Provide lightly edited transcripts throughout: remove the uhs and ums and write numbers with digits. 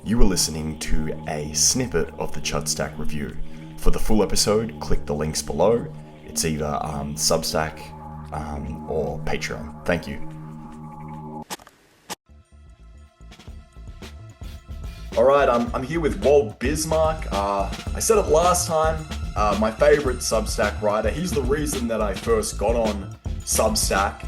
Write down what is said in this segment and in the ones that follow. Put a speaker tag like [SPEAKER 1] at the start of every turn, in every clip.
[SPEAKER 1] You are listening to a snippet of the Substack review. For the full episode, click the links below. It's either Substack or Patreon. Thank you. Alright, I'm here with Walt Bismarck. I said it last time, my favourite Substack writer. He's the reason that I first got on Substack.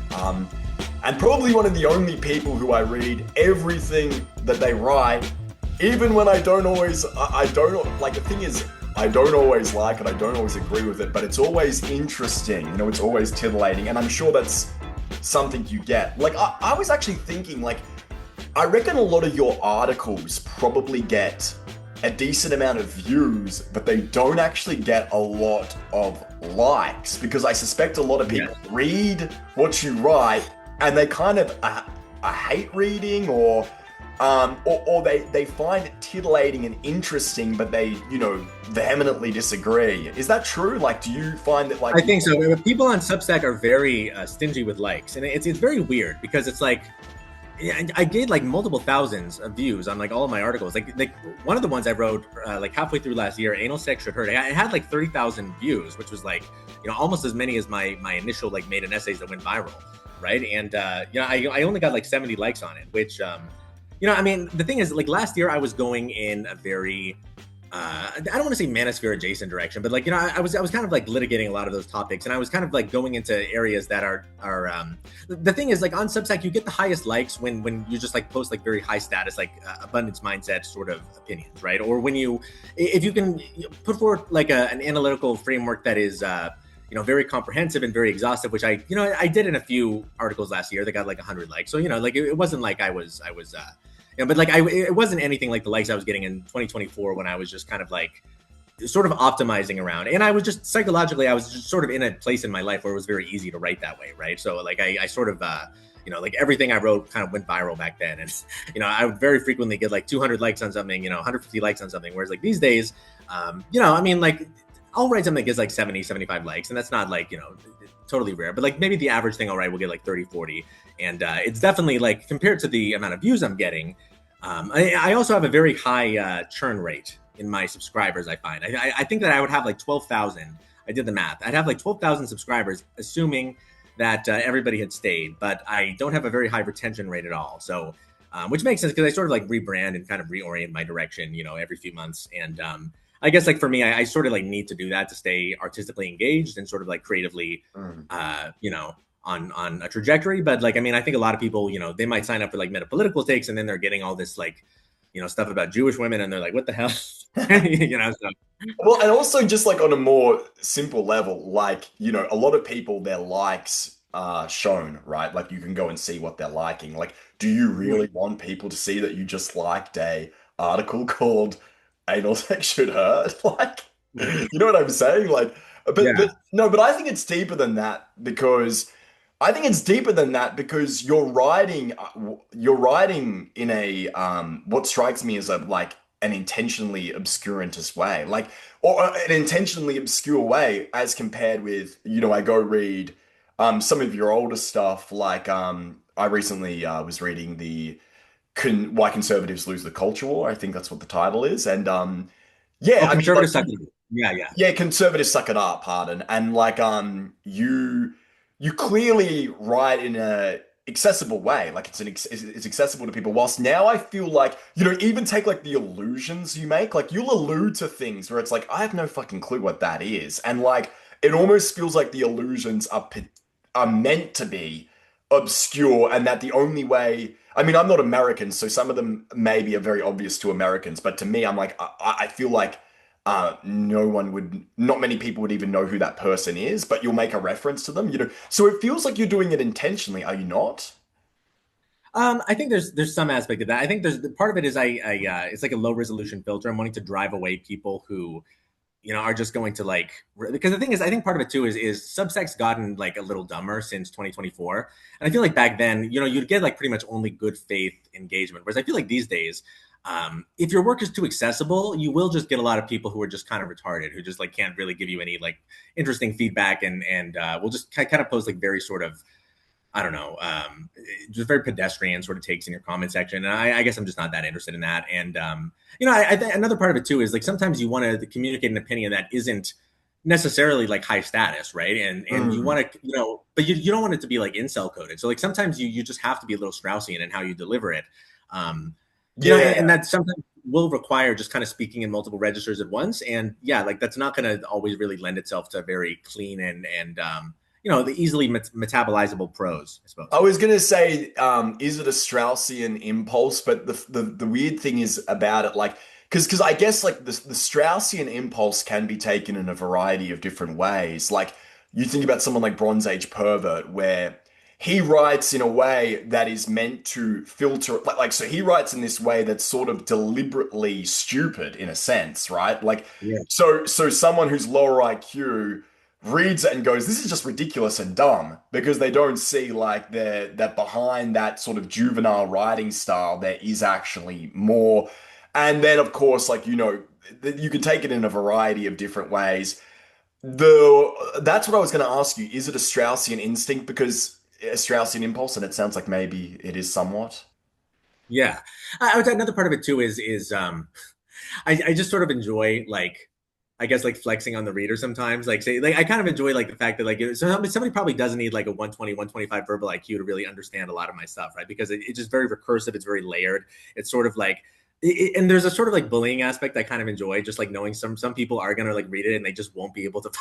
[SPEAKER 1] And probably one of the only people who I read everything that they write, even when I don't always, the thing is, I don't always like it, I don't always agree with it, but it's always interesting, it's always titillating, and I'm sure that's something you get. I was actually thinking, I reckon a lot of your articles probably get a decent amount of views, but they don't actually get a lot of likes, because I suspect a lot of people read what you write, and they kind of hate reading, or they find it titillating and interesting, but they, vehemently disagree. Is that true? Do you find that
[SPEAKER 2] I think so. People on Substack are very stingy with likes, and it's very weird because it's I get multiple thousands of views on all of my articles. One of the ones I wrote halfway through last year, anal sex should hurt. It had 30,000 views, which was almost as many as my initial maiden essays that went viral, right? And I only got 70 likes on it, which the thing is, last year I was going in a very, I don't want to say manosphere adjacent direction, but I was kind of litigating a lot of those topics, and I was kind of going into areas that are the thing is, on Substack you get the highest likes when you just post very high status, abundance mindset sort of opinions, right? Or if you can put forward an analytical framework that is very comprehensive and very exhaustive, which I did in a few articles last year that got 100 likes. So it wasn't I was it wasn't anything like the likes I was getting in 2024 when I was just kind of sort of optimizing around. And I was just psychologically, I was just sort of in a place in my life where it was very easy to write that way, right? So I sort of everything I wrote kind of went viral back then, and I would very frequently get 200 likes on something, 150 likes on something, whereas these days, I'll write something that gets 70, 75 likes, and that's not totally rare, but maybe the average thing I'll write will get 30, 40. And it's definitely compared to the amount of views I'm getting, I also have a very high churn rate in my subscribers. I find, I think that I would have 12,000. I did the math. I'd have 12,000 subscribers, assuming that everybody had stayed, but I don't have a very high retention rate at all. So, which makes sense because I sort of rebrand and kind of reorient my direction, every few months. And I guess for me, I sort of need to do that to stay artistically engaged and sort of creatively, on a trajectory. But I think a lot of people, they might sign up for metapolitical takes, and then they're getting all this stuff about Jewish women, and they're what the hell, So.
[SPEAKER 1] Well, and also just on a more simple level, a lot of people, their likes are shown, right? You can go and see what they're liking. Do you really want people to see that you just liked a article called anal sex should hurt? You know what I'm saying? But I think it's deeper than that, because you're writing in a what strikes me as an intentionally obscurantist way, or an intentionally obscure way, as compared with, I go read some of your older stuff, I recently was reading the Why Conservatives Lose the Culture War. I think that's what the title is. And
[SPEAKER 2] conservatives suck it up. Yeah,
[SPEAKER 1] conservatives suck it up, pardon. And you clearly write in a accessible way, it's accessible to people. Whilst now I feel even take the allusions you make, you'll allude to things where it's I have no fucking clue what that is, and it almost feels like the allusions are meant to be obscure, and that the only way, I'm not American, so some of them maybe are very obvious to Americans, but to me, I'm I feel not many people would even know who that person is, but you'll make a reference to them, so it feels like you're doing it intentionally. Are you not?
[SPEAKER 2] I think there's some aspect of that. I think there's part of it is it's a low resolution filter. I'm wanting to drive away people who are just going to because the thing is, I think part of it too is Substack's gotten a little dumber since 2024. And I feel back then, you'd get pretty much only good faith engagement. Whereas I feel these days, if your work is too accessible, you will just get a lot of people who are just kind of retarded, who just can't really give you any interesting feedback, and will just kind of post very sort of I don't know, just very pedestrian sort of takes in your comment section. And I guess I'm just not that interested in that. And, I think another part of it too is like sometimes you want to communicate an opinion that isn't necessarily like high status, right? And you want to, but you don't want it to be like incel coded. So like sometimes you just have to be a little Straussian in how you deliver it. And that sometimes will require just kind of speaking in multiple registers at once. And yeah, like that's not going to always really lend itself to very clean and the easily metabolizable prose, I suppose.
[SPEAKER 1] I was gonna say, is it a Straussian impulse? But the weird thing is about it, like, because I guess like the Straussian impulse can be taken in a variety of different ways. Like you think about someone like Bronze Age Pervert, where he writes in a way that is meant to filter, so he writes in this way that's sort of deliberately stupid in a sense, right? Like,
[SPEAKER 2] Yeah.
[SPEAKER 1] so someone who's lower IQ reads it and goes, "This is just ridiculous and dumb," because they don't see like that behind that sort of juvenile writing style there is actually more. And then of course, like you can take it in a variety of different ways. That's what I was going to ask you. Is it a Straussian instinct? Because a Straussian impulse, and it sounds like maybe it is somewhat.
[SPEAKER 2] Yeah. I would say another part of it too is I just sort of enjoy like I guess like flexing on the reader sometimes. Like say like I kind of enjoy like the fact that like somebody probably doesn't need like a 120, 125 verbal IQ to really understand a lot of my stuff, right? Because it's just very recursive, it's very layered. It's sort of like and there's a sort of like bullying aspect I kind of enjoy, just like knowing some people are gonna like read it and they just won't be able to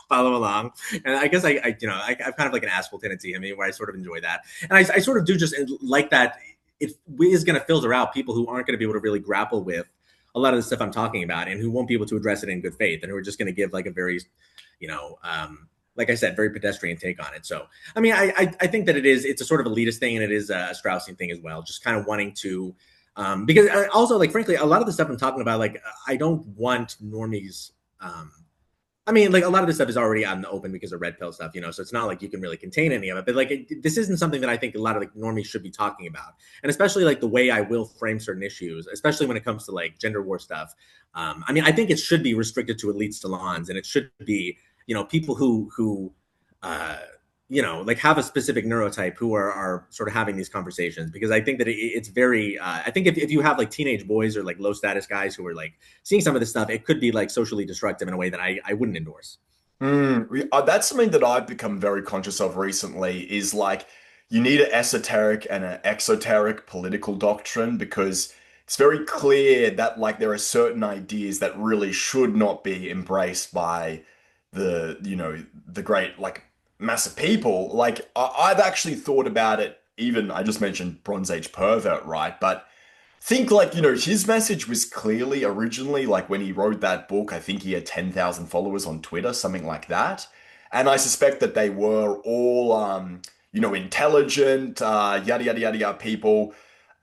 [SPEAKER 2] follow along. And I guess I've kind of like an asshole tendency in me where I sort of enjoy that, and I sort of do just like that. It is going to filter out people who aren't going to be able to really grapple with a lot of the stuff I'm talking about and who won't be able to address it in good faith and who are just going to give like a very, like I said, very pedestrian take on it. So, I mean, I think that it's a sort of elitist thing and it is a Straussian thing as well. Just kind of wanting to, because also like, frankly, a lot of the stuff I'm talking about, like, I don't want normies, I mean, like a lot of this stuff is already out in the open because of red pill stuff, so it's not like you can really contain any of it. But like, this isn't something that I think a lot of like normies should be talking about. And especially like the way I will frame certain issues, especially when it comes to like gender war stuff. I mean, I think it should be restricted to elite salons and it should be, people who like have a specific neurotype who are sort of having these conversations, because I think that it's very, I think if you have like teenage boys or like low status guys who are like seeing some of this stuff, it could be like socially destructive in a way that I wouldn't endorse.
[SPEAKER 1] That's something that I've become very conscious of recently is like you need an esoteric and an exoteric political doctrine, because it's very clear that like there are certain ideas that really should not be embraced by the great like mass of people. Like I've actually thought about it. Even I just mentioned Bronze Age Pervert, right? But think like his message was clearly originally like when he wrote that book. I think he had 10,000 followers on Twitter, something like that. And I suspect that they were all intelligent, yada yada yada yada people.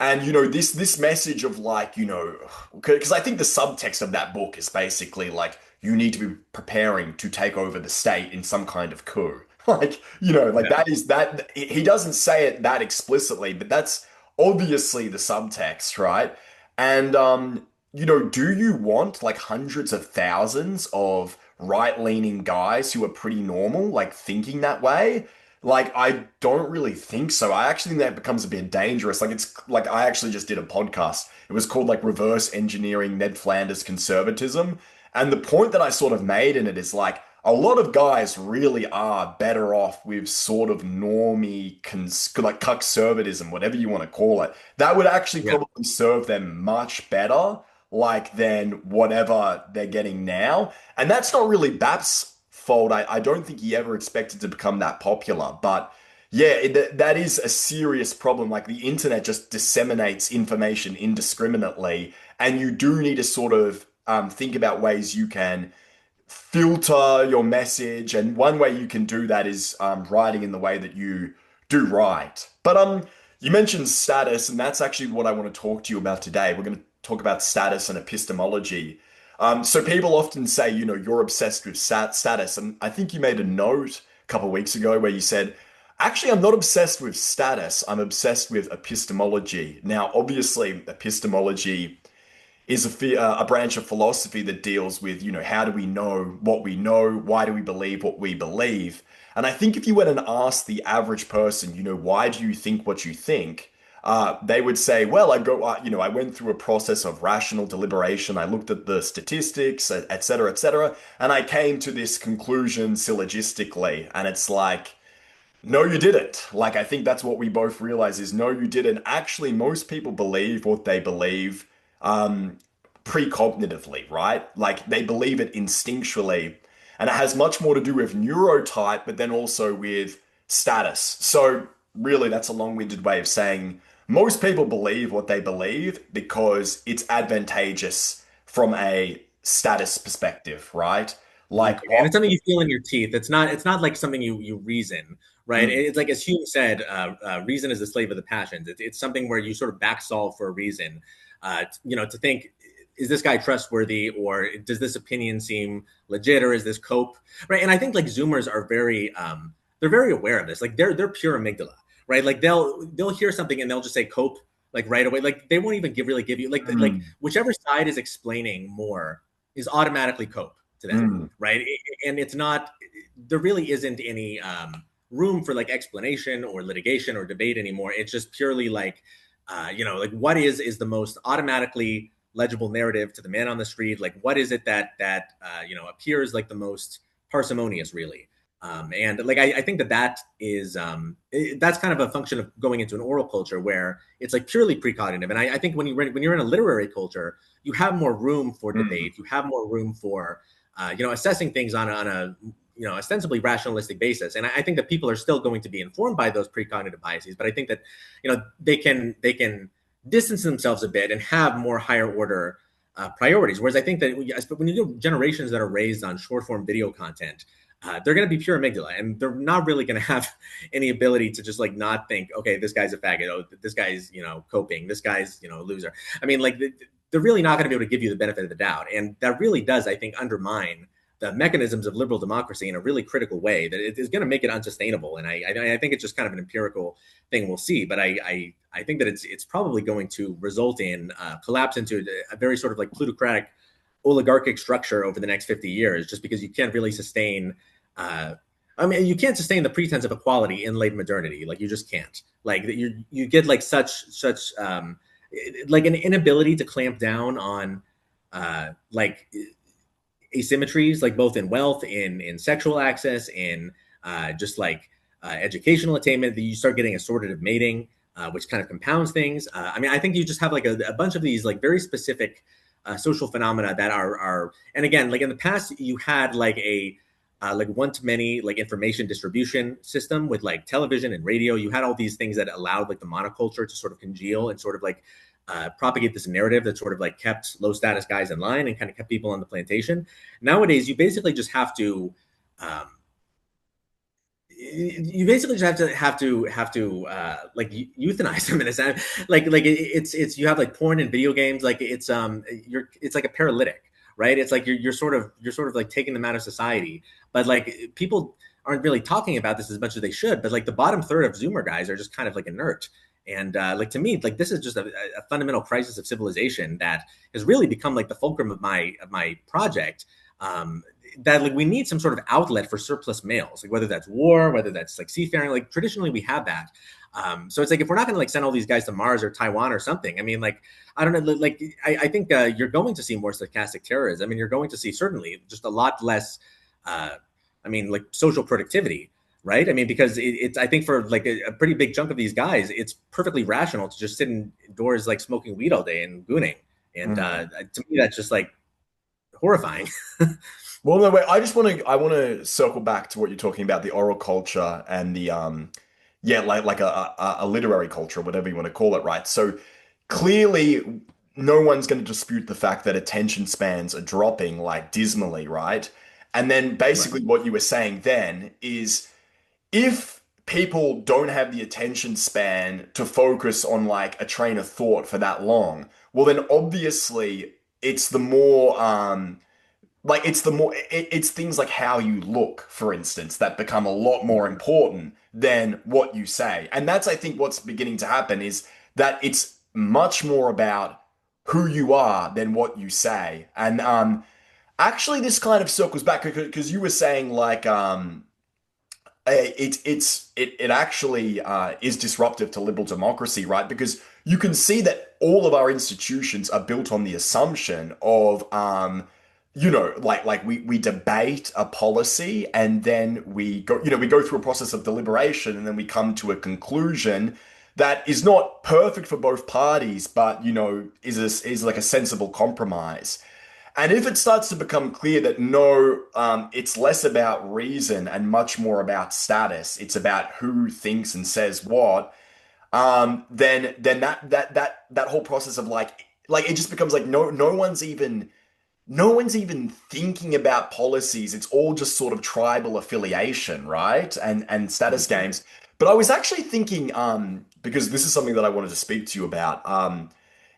[SPEAKER 1] And this message of like because I think the subtext of that book is basically like you need to be preparing to take over the state in some kind of coup. Like, like
[SPEAKER 2] Yeah.
[SPEAKER 1] that is that he doesn't say it that explicitly, but that's obviously the subtext, right? And do you want like hundreds of thousands of right-leaning guys who are pretty normal, like thinking that way? Like, I don't really think so. I actually think that becomes a bit dangerous. Like, it's like I actually just did a podcast. It was called like Reverse Engineering Ned Flanders Conservatism. And the point that I sort of made in it is like a lot of guys really are better off with sort of normie, like conservatism, whatever you want to call it. That would actually
[SPEAKER 2] Yeah.
[SPEAKER 1] probably serve them much better, like than whatever they're getting now. And that's not really BAP's fault. I don't think he ever expected to become that popular, but yeah, that is a serious problem. Like the internet just disseminates information indiscriminately, and you do need to sort of think about ways you can filter your message. And one way you can do that is writing in the way that you do write. But you mentioned status, and that's actually what I want to talk to you about today. We're going to talk about status and epistemology. So people often say, you're obsessed with status, and I think you made a note a couple of weeks ago where you said, actually, I'm not obsessed with status. I'm obsessed with epistemology. Now, obviously, epistemology is a branch of philosophy that deals with, how do we know what we know? Why do we believe what we believe? And I think if you went and asked the average person, why do you think what you think? They would say, well, I went through a process of rational deliberation. I looked at the statistics, et cetera, et cetera, and I came to this conclusion syllogistically. And it's like, no, you didn't. Like, I think that's what we both realize is no, you didn't. Actually, most people believe what they believe um, precognitively, right? Like, they believe it instinctually. And it has much more to do with neurotype, but then also with status. So, really, that's a long-winded way of saying most people believe what they believe because it's advantageous from a status perspective, right? Like,
[SPEAKER 2] And it's something you feel in your teeth. It's not like something you reason, right?
[SPEAKER 1] mm,
[SPEAKER 2] It's like, as Hume said, reason is the slave of the passions. It's something where you sort of back solve for a reason. To think, is this guy trustworthy, or does this opinion seem legit, or is this cope, right? And I think like Zoomers are they're very aware of this. Like they're pure amygdala, right? Like they'll hear something and they'll just say cope like right away. Like they won't even really give you like
[SPEAKER 1] mm,
[SPEAKER 2] whichever side is explaining more is automatically cope to them,
[SPEAKER 1] mm.
[SPEAKER 2] right? And it's not, there really isn't any room for like explanation or litigation or debate anymore. It's just purely like, like what is the most automatically legible narrative to the man on the street? Like what is it that appears like the most parsimonious, really? And like I think that is that's kind of a function of going into an oral culture where it's like purely precognitive. And I think when you're in a literary culture, you have more room for
[SPEAKER 1] Mm.
[SPEAKER 2] debate. You have more room for assessing things on a ostensibly rationalistic basis. And I think that people are still going to be informed by those precognitive biases, but I think that they can distance themselves a bit and have more higher order priorities. Whereas I think that when you do generations that are raised on short form video content, they're going to be pure amygdala, and they're not really going to have any ability to just like not think, okay, this guy's a faggot, oh, this guy's coping, this guy's a loser. I mean, like they're really not going to be able to give you the benefit of the doubt, and that really does, I think, undermine the mechanisms of liberal democracy in a really critical way. That it is going to make it unsustainable, and I think it's just kind of an empirical thing we'll see. But I think that it's probably going to result in collapse into a very sort of like plutocratic oligarchic structure over the next 50 years, just because you can't really sustain you can't sustain the pretense of equality in late modernity. Like you just can't. Like you get like such like an inability to clamp down on like asymmetries, like both in wealth, in sexual access, in just like educational attainment, that you start getting assortative mating, which kind of compounds things. I think you just have like a bunch of these like very specific social phenomena that are, and again, like in the past, you had like one-to-many like information distribution system with like television and radio. You had all these things that allowed like the monoculture to sort of congeal and sort of like propagate this narrative that sort of like kept low status guys in line and kind of kept people on the plantation. Nowadays, you basically just have to um, like euthanize them in a sense. Like it's you have like porn and video games. Like it's like a paralytic, right? It's like you're sort of like taking them out of society. But like people aren't really talking about this as much as they should. But like the bottom third of Zoomer guys are just kind of like inert. And like to me, like this is just a fundamental crisis of civilization that has really become like the fulcrum of my project. That like we need some sort of outlet for surplus males, like whether that's war, whether that's like seafaring. Like traditionally we have that. So it's like if we're not going to like send all these guys to Mars or Taiwan or something, I mean, like I don't know, like I think you're going to see more stochastic terrorism. I mean, you're going to see certainly just a lot less. Like social productivity, right? I mean, because it's I think for like a pretty big chunk of these guys, it's perfectly rational to just sit indoors like smoking weed all day and gooning. And
[SPEAKER 1] Mm.
[SPEAKER 2] to me, that's just like horrifying.
[SPEAKER 1] Well, no, wait. I want to circle back to what you're talking about, the oral culture and the yeah, like a literary culture, whatever you want to call it, right? So clearly, no one's going to dispute the fact that attention spans are dropping like dismally, right? And then
[SPEAKER 2] Right.
[SPEAKER 1] basically what you were saying then is if people don't have the attention span to focus on like a train of thought for that long, well, then obviously it's the more it's things like how you look, for instance, that become a lot more important than what you say. And that's, I think, what's beginning to happen is that it's much more about who you are than what you say. And actually, this kind of circles back because you were saying like it actually is disruptive to liberal democracy, right? Because you can see that all of our institutions are built on the assumption of like we debate a policy and then we go through a process of deliberation and then we come to a conclusion that is not perfect for both parties, but is like a sensible compromise. And if it starts to become clear that no, it's less about reason and much more about status, it's about who thinks and says what, then that whole process of like it just becomes like no one's even thinking about policies. It's all just sort of tribal affiliation, right? And status games. But I was actually thinking, because this is something that I wanted to speak to you about.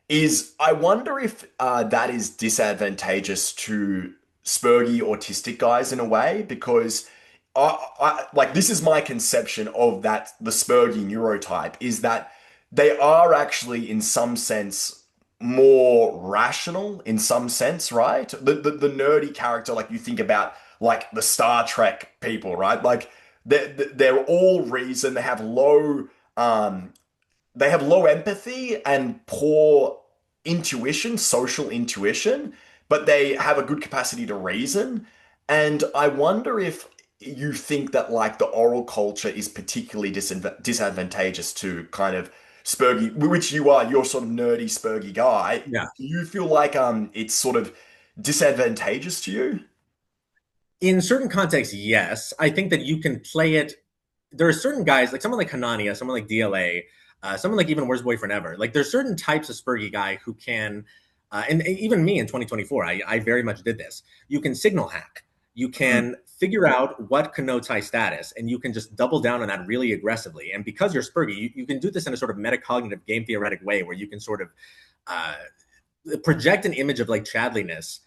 [SPEAKER 1] Is I wonder if that is disadvantageous to spurgy autistic guys in a way, because like this is my conception of that the spurgy neurotype is that they are actually in some sense more rational in some sense, right? The nerdy character, like you think about like the Star Trek people, right? Like they're all reason, um they have low empathy and poor intuition, social intuition, but they have a good capacity to reason. And I wonder if you think that like the oral culture is particularly disadvantageous to kind of spurgy, which you are, you're sort of nerdy, spurgy guy.
[SPEAKER 2] Yeah.
[SPEAKER 1] Do you feel like it's sort of disadvantageous to you?
[SPEAKER 2] In certain contexts, yes. I think that you can play it. There are certain guys, like someone like Hanania, someone like DLA, someone like even Worst Boyfriend Ever. Like there's certain types of spurgy guy who can, and even me in 2024, I very much did this. You can signal hack. You can figure out what connotes high status, and you can just double down on that really aggressively. And because you're spurgy, you can do this in a sort of metacognitive game theoretic way where you can sort of uh, project an image of like chadliness,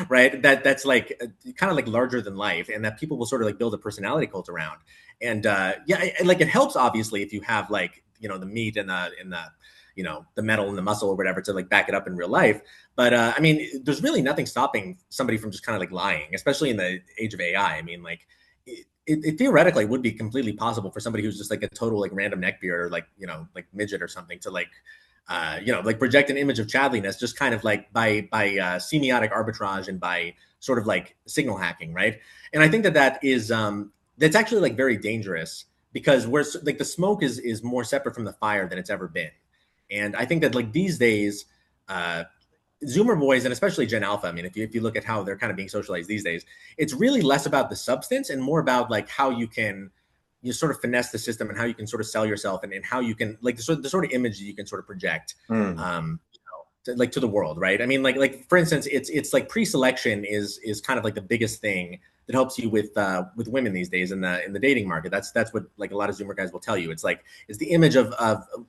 [SPEAKER 2] right? That's like kind of like larger than life, and that people will sort of like build a personality cult around. And like it helps obviously if you have like the meat and the metal and the muscle or whatever to like back it up in real life. But I mean, there's really nothing stopping somebody from just kind of like lying, especially in the age of AI. I mean, like it theoretically would be completely possible for somebody who's just like a total like random neckbeard or like like midget or something to like like project an image of chadliness just kind of like by semiotic arbitrage and by sort of like signal hacking, right? And I think that is that's actually like very dangerous because we're like the smoke is more separate from the fire than it's ever been. And I think that like these days, Zoomer boys and especially Gen Alpha, I mean, if you look at how they're kind of being socialized these days, it's really less about the substance and more about like how you sort of finesse the system and how you can sort of sell yourself and how you can like the sort of image that you can sort of project to the world, right? I mean, like for instance, it's like pre-selection is kind of like the biggest thing that helps you with women these days in the dating market. That's what like a lot of Zoomer guys will tell you. It's like it's the image of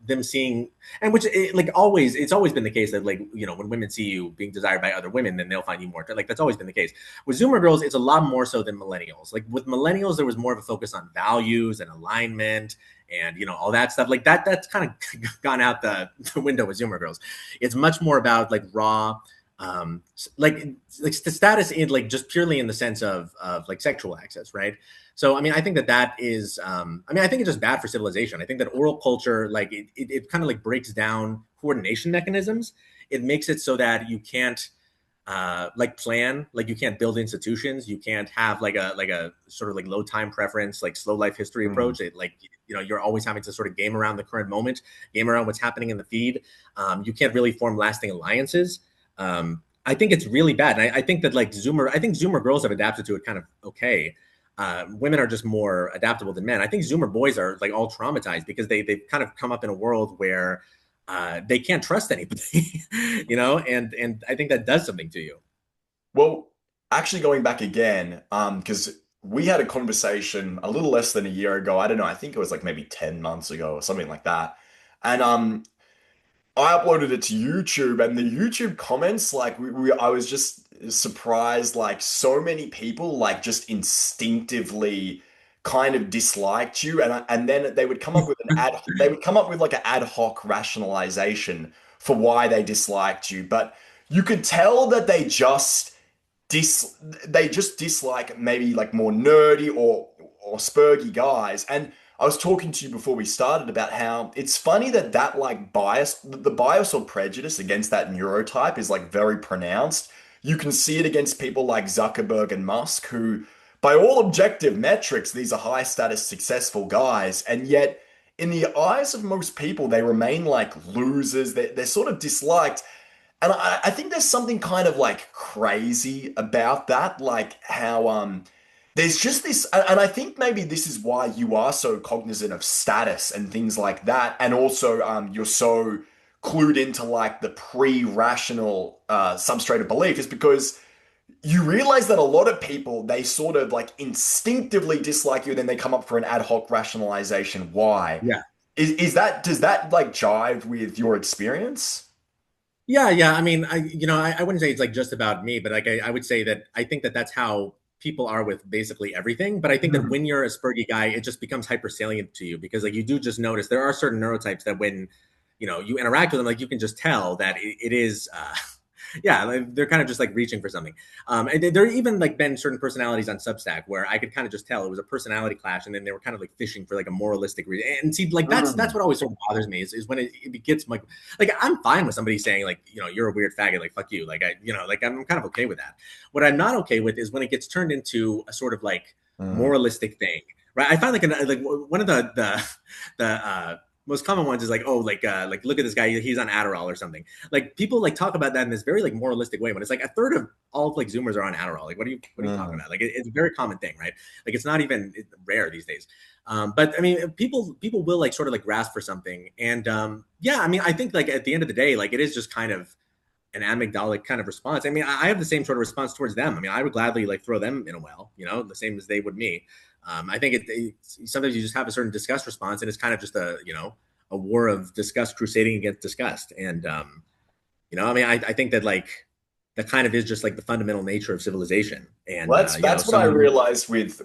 [SPEAKER 2] them seeing, and which it's always been the case that like when women see you being desired by other women, then they'll find you more. Like that's always been the case. With Zoomer girls, it's a lot more so than millennials. Like with millennials, there was more of a focus on values and alignment and all that stuff. Like that's kind of gone out the window with Zoomer girls. It's much more about like raw. Like the status in like just purely in the sense of like sexual access, right? So I mean, I think that is I mean, I think it's just bad for civilization. I think that oral culture like it kind of like breaks down coordination mechanisms. It makes it so that you can't like plan, like you can't build institutions, you can't have like a sort of like low time preference, like slow life history approach. It like you're always having to sort of game around the current moment, game around what's happening in the feed. You can't really form lasting alliances. I think it's really bad. And I think that like Zoomer girls have adapted to it kind of okay. Women are just more adaptable than men. I think Zoomer boys are like all traumatized because they've kind of come up in a world where they can't trust anybody, and I think that does something to you.
[SPEAKER 1] Well, actually going back again, because we had a conversation a little less than a year ago. I don't know, I think it was like maybe 10 months ago or something like that. And I uploaded it to YouTube and the YouTube comments, like I was just surprised, like so many people like just instinctively kind of disliked you and then they would come up with they would come up with like an ad hoc rationalization for why they disliked you, but you could tell that they just dislike maybe like more nerdy or spurgy guys. And I was talking to you before we started about how it's funny that like the bias or prejudice against that neurotype is like very pronounced. You can see it against people like Zuckerberg and Musk, who, by all objective metrics, these are high status, successful guys, and yet in the eyes of most people, they remain like losers. They're sort of disliked. And I think there's something kind of like crazy about that, like how there's just this, and I think maybe this is why you are so cognizant of status and things like that, and also you're so clued into like the pre-rational substrate of belief, is because you realize that a lot of people, they sort of like instinctively dislike you, and then they come up for an ad hoc rationalization why.
[SPEAKER 2] Yeah.
[SPEAKER 1] Does that like jive with your experience?
[SPEAKER 2] Yeah. I mean, I wouldn't say it's like just about me, but like I would say that I think that that's how people are with basically everything. But I think that when you're a spurgy guy, it just becomes hyper salient to you, because like you do just notice there are certain neurotypes that when you interact with them, like you can just tell that it is yeah, like, they're kind of just like reaching for something. And there even like been certain personalities on Substack where I could kind of just tell it was a personality clash, and then they were kind of like fishing for like a moralistic reason. And see, like that's what always sort of bothers me is when it gets like I'm fine with somebody saying like, you're a weird faggot, like fuck you, like like I'm kind of okay with that. What I'm not okay with is when it gets turned into a sort of like moralistic thing, right? I find like one of the most common ones is like, oh, like look at this guy, he's on Adderall or something. Like people like talk about that in this very like moralistic way, when it's like a third of all of like Zoomers are on Adderall. Like what are you talking about? Like it's a very common thing, right? Like it's not even rare these days. But I mean, people will like sort of like grasp for something, and yeah, I mean, I think like at the end of the day, like it is just kind of an amygdalic kind of response. I mean, I have the same sort of response towards them. I mean, I would gladly like throw them in a well, the same as they would me. I think sometimes you just have a certain disgust response, and it's kind of just a war of disgust crusading against disgust. And I mean, I think that like that kind of is just like the fundamental nature of civilization. And
[SPEAKER 1] well, that's what I realized with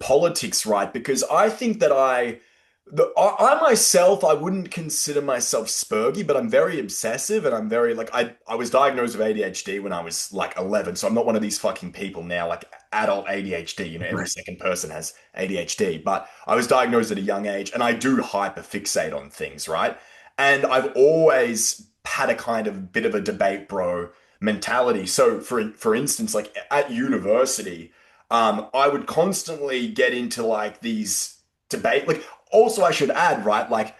[SPEAKER 1] politics, right? Because I think that I myself, I wouldn't consider myself spurgy, but I'm very obsessive, and I'm very like I was diagnosed with ADHD when I was like 11, so I'm not one of these fucking people now, like adult ADHD. Every second person has ADHD, but I was diagnosed at a young age, and I do hyperfixate on things, right? And I've always had a kind of bit of a debate bro mentality. So for instance, like at university, I would constantly get into like these debate, like also I should add, right, like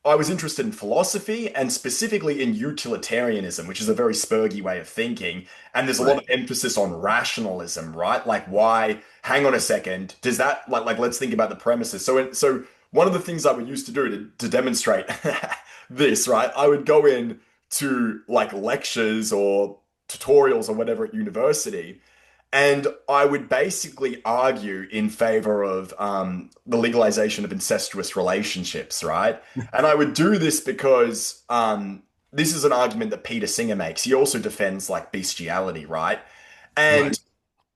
[SPEAKER 1] I was interested in philosophy, and specifically in utilitarianism, which is a very spurgy way of thinking, and there's a lot of emphasis on rationalism, right? Like why, hang on a second, does that like let's think about the premises. So one of the things I would used to do to demonstrate this, right, I would go in to like lectures or tutorials or whatever at university, and I would basically argue in favor of the legalization of incestuous relationships, right? And I would do this because this is an argument that Peter Singer makes. He also defends like bestiality, right? And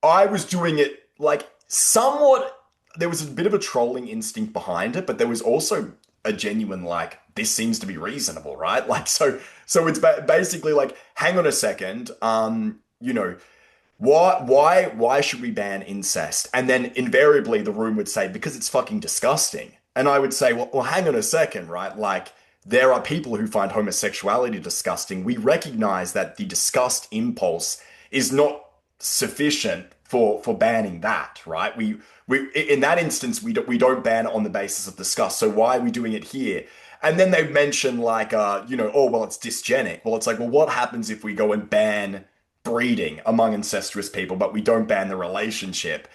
[SPEAKER 1] I was doing it like somewhat, there was a bit of a trolling instinct behind it, but there was also a genuine like, this seems to be reasonable, right? Like, so it's basically like, hang on a second, why should we ban incest? And then invariably the room would say, because it's fucking disgusting. And I would say, well, hang on a second, right? Like there are people who find homosexuality disgusting. We recognize that the disgust impulse is not sufficient for banning that, right? We in that instance we don't ban it on the basis of disgust. So why are we doing it here? And then they mention like oh well, it's dysgenic. Well, it's like, well, what happens if we go and ban breeding among incestuous people, but we don't ban the relationship?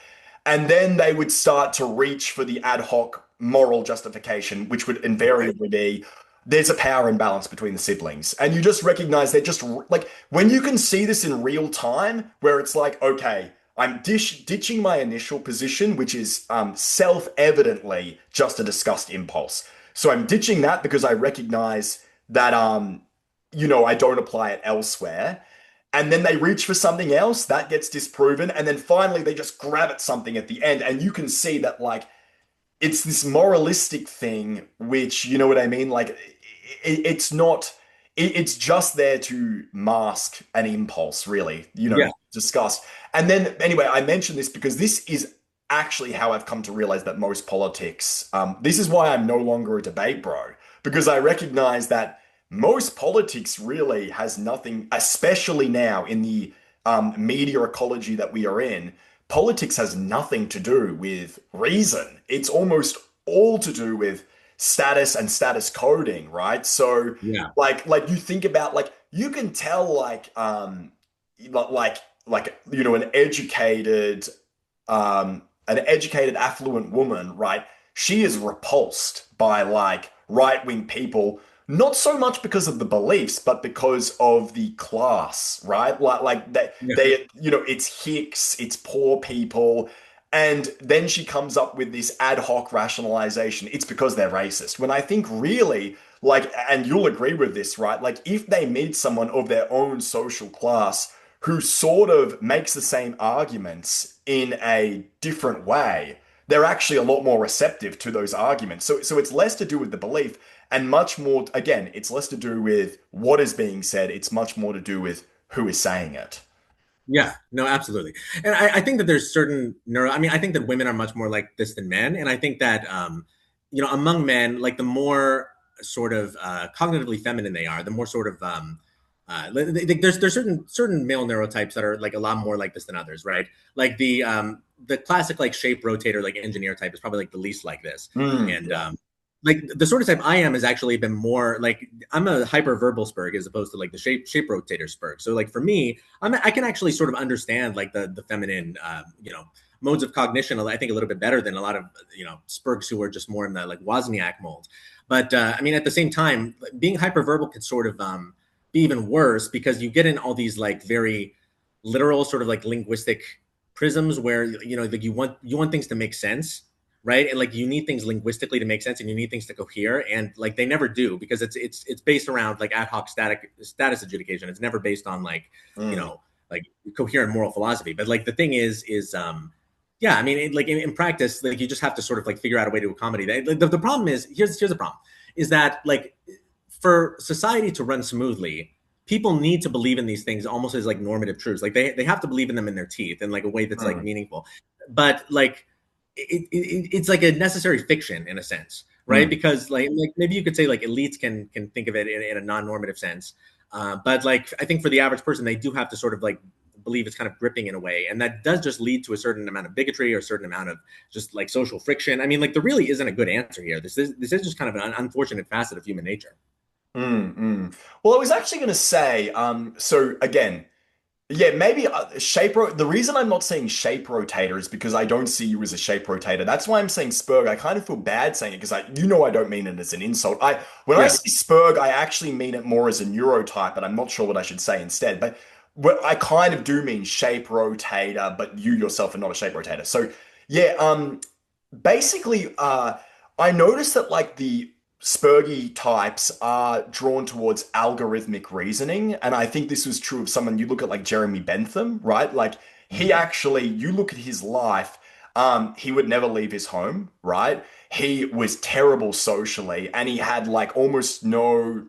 [SPEAKER 1] And then they would start to reach for the ad hoc moral justification, which would invariably be there's a power imbalance between the siblings. And you just recognize they're just like, when you can see this in real time, where it's like, okay, I'm ditching my initial position, which is self-evidently just a disgust impulse. So I'm ditching that because I recognize that, I don't apply it elsewhere. And then they reach for something else that gets disproven. And then finally they just grab at something at the end. And you can see that like, it's this moralistic thing, which, you know what I mean? Like it's not. It's just there to mask an impulse, really.
[SPEAKER 2] Yeah.
[SPEAKER 1] Disgust. And then anyway, I mention this because this is actually how I've come to realize that most politics. This is why I'm no longer a debate bro, because I recognize that most politics really has nothing, especially now in the media ecology that we are in. Politics has nothing to do with reason. It's almost all to do with status and status coding, right? So
[SPEAKER 2] Yeah.
[SPEAKER 1] like you think about like you can tell like an educated affluent woman, right? She is repulsed by like right-wing people, not so much because of the beliefs, but because of the class, right? Like
[SPEAKER 2] Yeah.
[SPEAKER 1] it's hicks, it's poor people. And then she comes up with this ad hoc rationalization. It's because they're racist. When I think really, like, and you'll agree with this, right? Like, if they meet someone of their own social class who sort of makes the same arguments in a different way, they're actually a lot more receptive to those arguments. So it's less to do with the belief and much more, again, it's less to do with what is being said. It's much more to do with who is saying it.
[SPEAKER 2] Yeah, no, absolutely. And I think that there's certain I mean, I think that women are much more like this than men. And I think that, among men, like the more sort of cognitively feminine they are, the more sort of, there's certain male neurotypes that are like a lot more like this than others, right? Like the classic like shape rotator, like engineer type is probably like the least like this. And like the sort of type I am has actually been more like I'm a hyperverbal spurg as opposed to like the shape rotator spurg. So like for me, I can actually sort of understand like the feminine modes of cognition. I think a little bit better than a lot of spurgs who are just more in the like Wozniak mold. But I mean at the same time, being hyperverbal could sort of be even worse because you get in all these like very literal sort of like linguistic prisms where like you want things to make sense, right? And like you need things linguistically to make sense, and you need things to cohere, and like they never do because it's based around like ad hoc status adjudication. It's never based on like like coherent moral philosophy. But like the thing is yeah, I mean like in practice, like you just have to sort of like figure out a way to accommodate that. The problem is here's the problem is that like for society to run smoothly, people need to believe in these things almost as like normative truths. Like they have to believe in them in their teeth in like a way that's like meaningful. But like it's like a necessary fiction in a sense, right? Because like maybe you could say like elites can think of it in a non-normative sense, but like I think for the average person, they do have to sort of like believe it's kind of gripping in a way, and that does just lead to a certain amount of bigotry or a certain amount of just like social friction. I mean, like there really isn't a good answer here. This is just kind of an unfortunate facet of human nature.
[SPEAKER 1] Well, I was actually going to say, so again, yeah, maybe the reason I'm not saying shape rotator is because I don't see you as a shape rotator. That's why I'm saying spurg. I kind of feel bad saying it because I don't mean it as an insult. When I say spurg, I actually mean it more as a neurotype, but I'm not sure what I should say instead. But I kind of do mean shape rotator, but you yourself are not a shape rotator. So yeah, basically, I noticed that like the Spurgy types are drawn towards algorithmic reasoning. And I think this was true of someone you look at like Jeremy Bentham, right? Like he actually, you look at his life, he would never leave his home, right? He was terrible socially and he had like almost no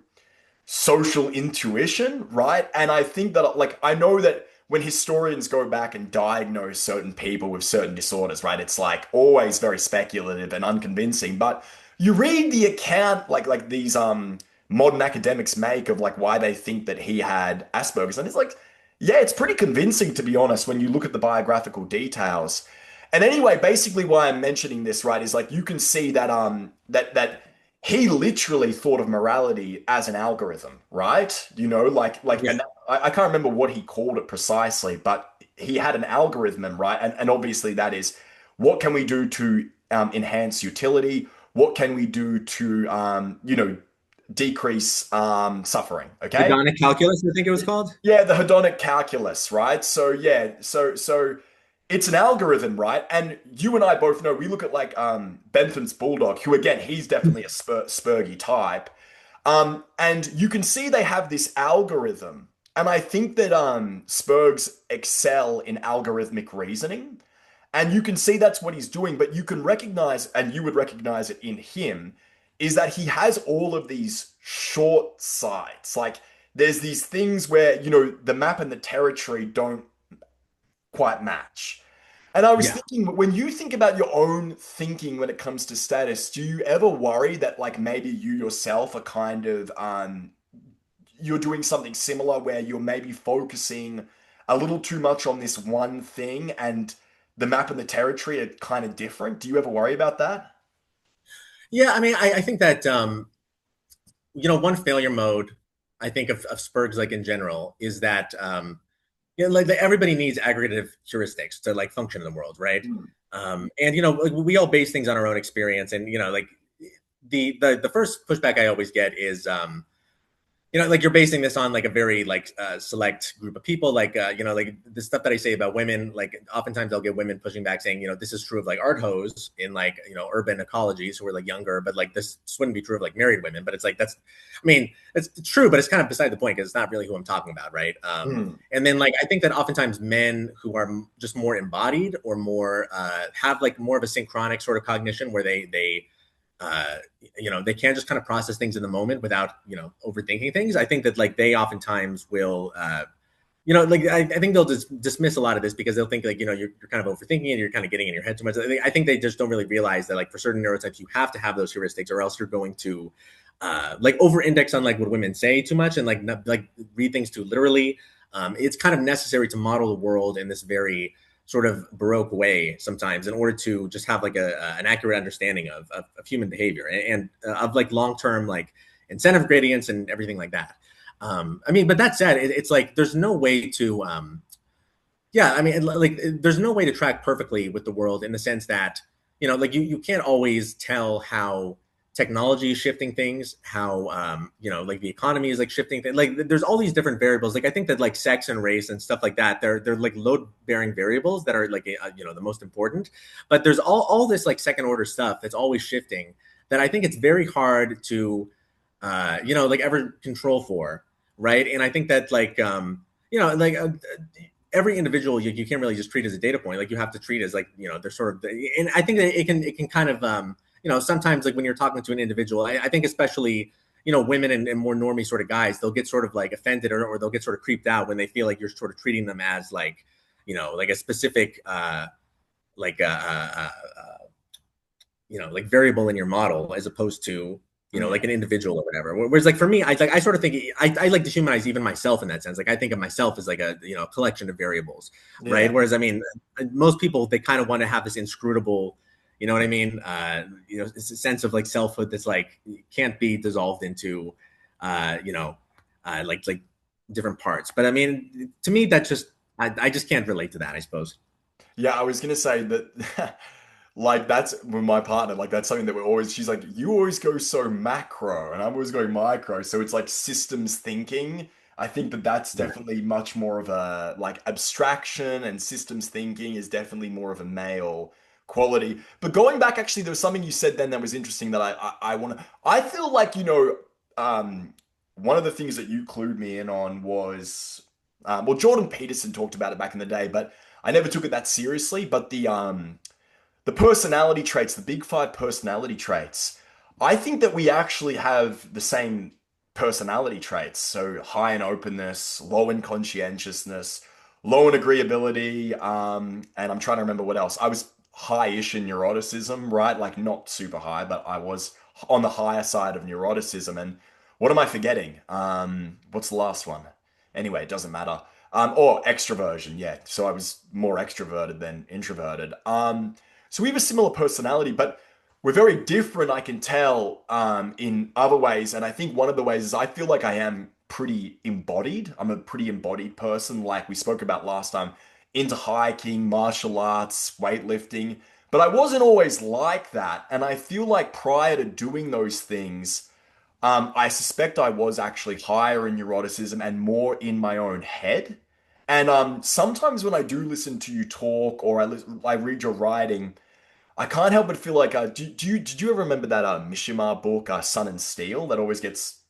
[SPEAKER 1] social intuition, right? And I think that like I know that when historians go back and diagnose certain people with certain disorders, right? It's like always very speculative and unconvincing, but you read the account like these modern academics make of like why they think that he had Asperger's, and it's like, yeah, it's pretty convincing to be honest when you look at the biographical details. And anyway, basically why I'm mentioning this, right, is like you can see that that he literally thought of morality as an algorithm, right?
[SPEAKER 2] Yeah.
[SPEAKER 1] And I can't remember what he called it precisely, but he had an algorithm, right? And obviously that is what can we do to enhance utility? What can we do to decrease suffering? Okay.
[SPEAKER 2] Hedonic calculus, I think it was called.
[SPEAKER 1] Yeah, the hedonic calculus, right? So yeah, so it's an algorithm, right? And you and I both know we look at like Bentham's bulldog, who again he's definitely a Spurgy type, and you can see they have this algorithm, and I think that Spurgs excel in algorithmic reasoning. And you can see that's what he's doing, but you can recognize, and you would recognize it in him, is that he has all of these short sights. Like there's these things where, the map and the territory don't quite match. And I was
[SPEAKER 2] Yeah.
[SPEAKER 1] thinking, when you think about your own thinking when it comes to status, do you ever worry that like maybe you yourself are kind of you're doing something similar where you're maybe focusing a little too much on this one thing and the map and the territory are kind of different? Do you ever worry about that?
[SPEAKER 2] Yeah, I mean, I think that one failure mode I think of Spurgs like in general is that like everybody needs aggregative heuristics to like function in the world, right?
[SPEAKER 1] Hmm.
[SPEAKER 2] And like, we all base things on our own experience, and like the first pushback I always get is like you're basing this on like a very like select group of people, like like the stuff that I say about women, like oftentimes I'll get women pushing back saying, this is true of like art hoes in like urban ecologies who are like younger, but like this wouldn't be true of like married women. But it's like I mean it's true, but it's kind of beside the point because it's not really who I'm talking about, right?
[SPEAKER 1] Hmm.
[SPEAKER 2] And then like I think that oftentimes men who are just more embodied or more have like more of a synchronic sort of cognition where they uh, they can't just kind of process things in the moment without, overthinking things. I think that like they oftentimes will, like I think they'll just dismiss a lot of this because they'll think like, you're kind of overthinking it, you're kind of getting in your head too much. I think they just don't really realize that like for certain neurotypes, you have to have those heuristics or else you're going to like over index on like what women say too much and like not, like read things too literally. It's kind of necessary to model the world in this very sort of baroque way sometimes in order to just have like an accurate understanding of human behavior and of like long-term like incentive gradients and everything like that. I mean, but that said, it's like there's no way to yeah, I mean, like there's no way to track perfectly with the world in the sense that, like you can't always tell how technology is shifting things, how like the economy is like shifting things. Like there's all these different variables. Like I think that like sex and race and stuff like that, they're like load bearing variables that are like the most important. But there's all this like second order stuff that's always shifting that I think it's very hard to like ever control for, right? And I think that like like every individual you can't really just treat as a data point. Like you have to treat as like they're sort of, and I think that it can kind of sometimes like when you're talking to an individual, I think especially women and more normie sort of guys, they'll get sort of like offended or they'll get sort of creeped out when they feel like you're sort of treating them as like like a specific like like variable in your model as opposed to like an individual or whatever. Whereas like for me, I sort of think I like to humanize even myself in that sense. Like I think of myself as like a collection of variables, right?
[SPEAKER 1] Yeah.
[SPEAKER 2] Whereas I mean, most people they kind of want to have this inscrutable, you know what I mean? It's a sense of like selfhood that's like can't be dissolved into, like different parts. But I mean, to me, that just I just can't relate to that. I suppose.
[SPEAKER 1] Yeah, I was gonna say that like that's with my partner, like that's something that we're always she's like, you always go so macro and I'm always going micro. So it's like systems thinking. I think that that's
[SPEAKER 2] Yeah.
[SPEAKER 1] definitely much more of a like abstraction and systems thinking is definitely more of a male quality. But going back, actually, there was something you said then that was interesting that I want to. I feel like one of the things that you clued me in on was well, Jordan Peterson talked about it back in the day, but I never took it that seriously. But the personality traits, the big five personality traits, I think that we actually have the same personality traits. So high in openness, low in conscientiousness, low in agreeability, and I'm trying to remember what else. I was high-ish in neuroticism, right? Like not super high, but I was on the higher side of neuroticism. And what am I forgetting? What's the last one? Anyway, it doesn't matter. Or extroversion, yeah. So I was more extroverted than introverted. So we have a similar personality, but we're very different, I can tell, in other ways. And I think one of the ways is I feel like I am pretty embodied. I'm a pretty embodied person, like we spoke about last time, into hiking, martial arts, weightlifting. But I wasn't always like that. And I feel like prior to doing those things, I suspect I was actually higher in neuroticism and more in my own head. And sometimes when I do listen to you talk or I read your writing, I can't help but feel like did you ever remember that Mishima book, Sun and Steel, that always gets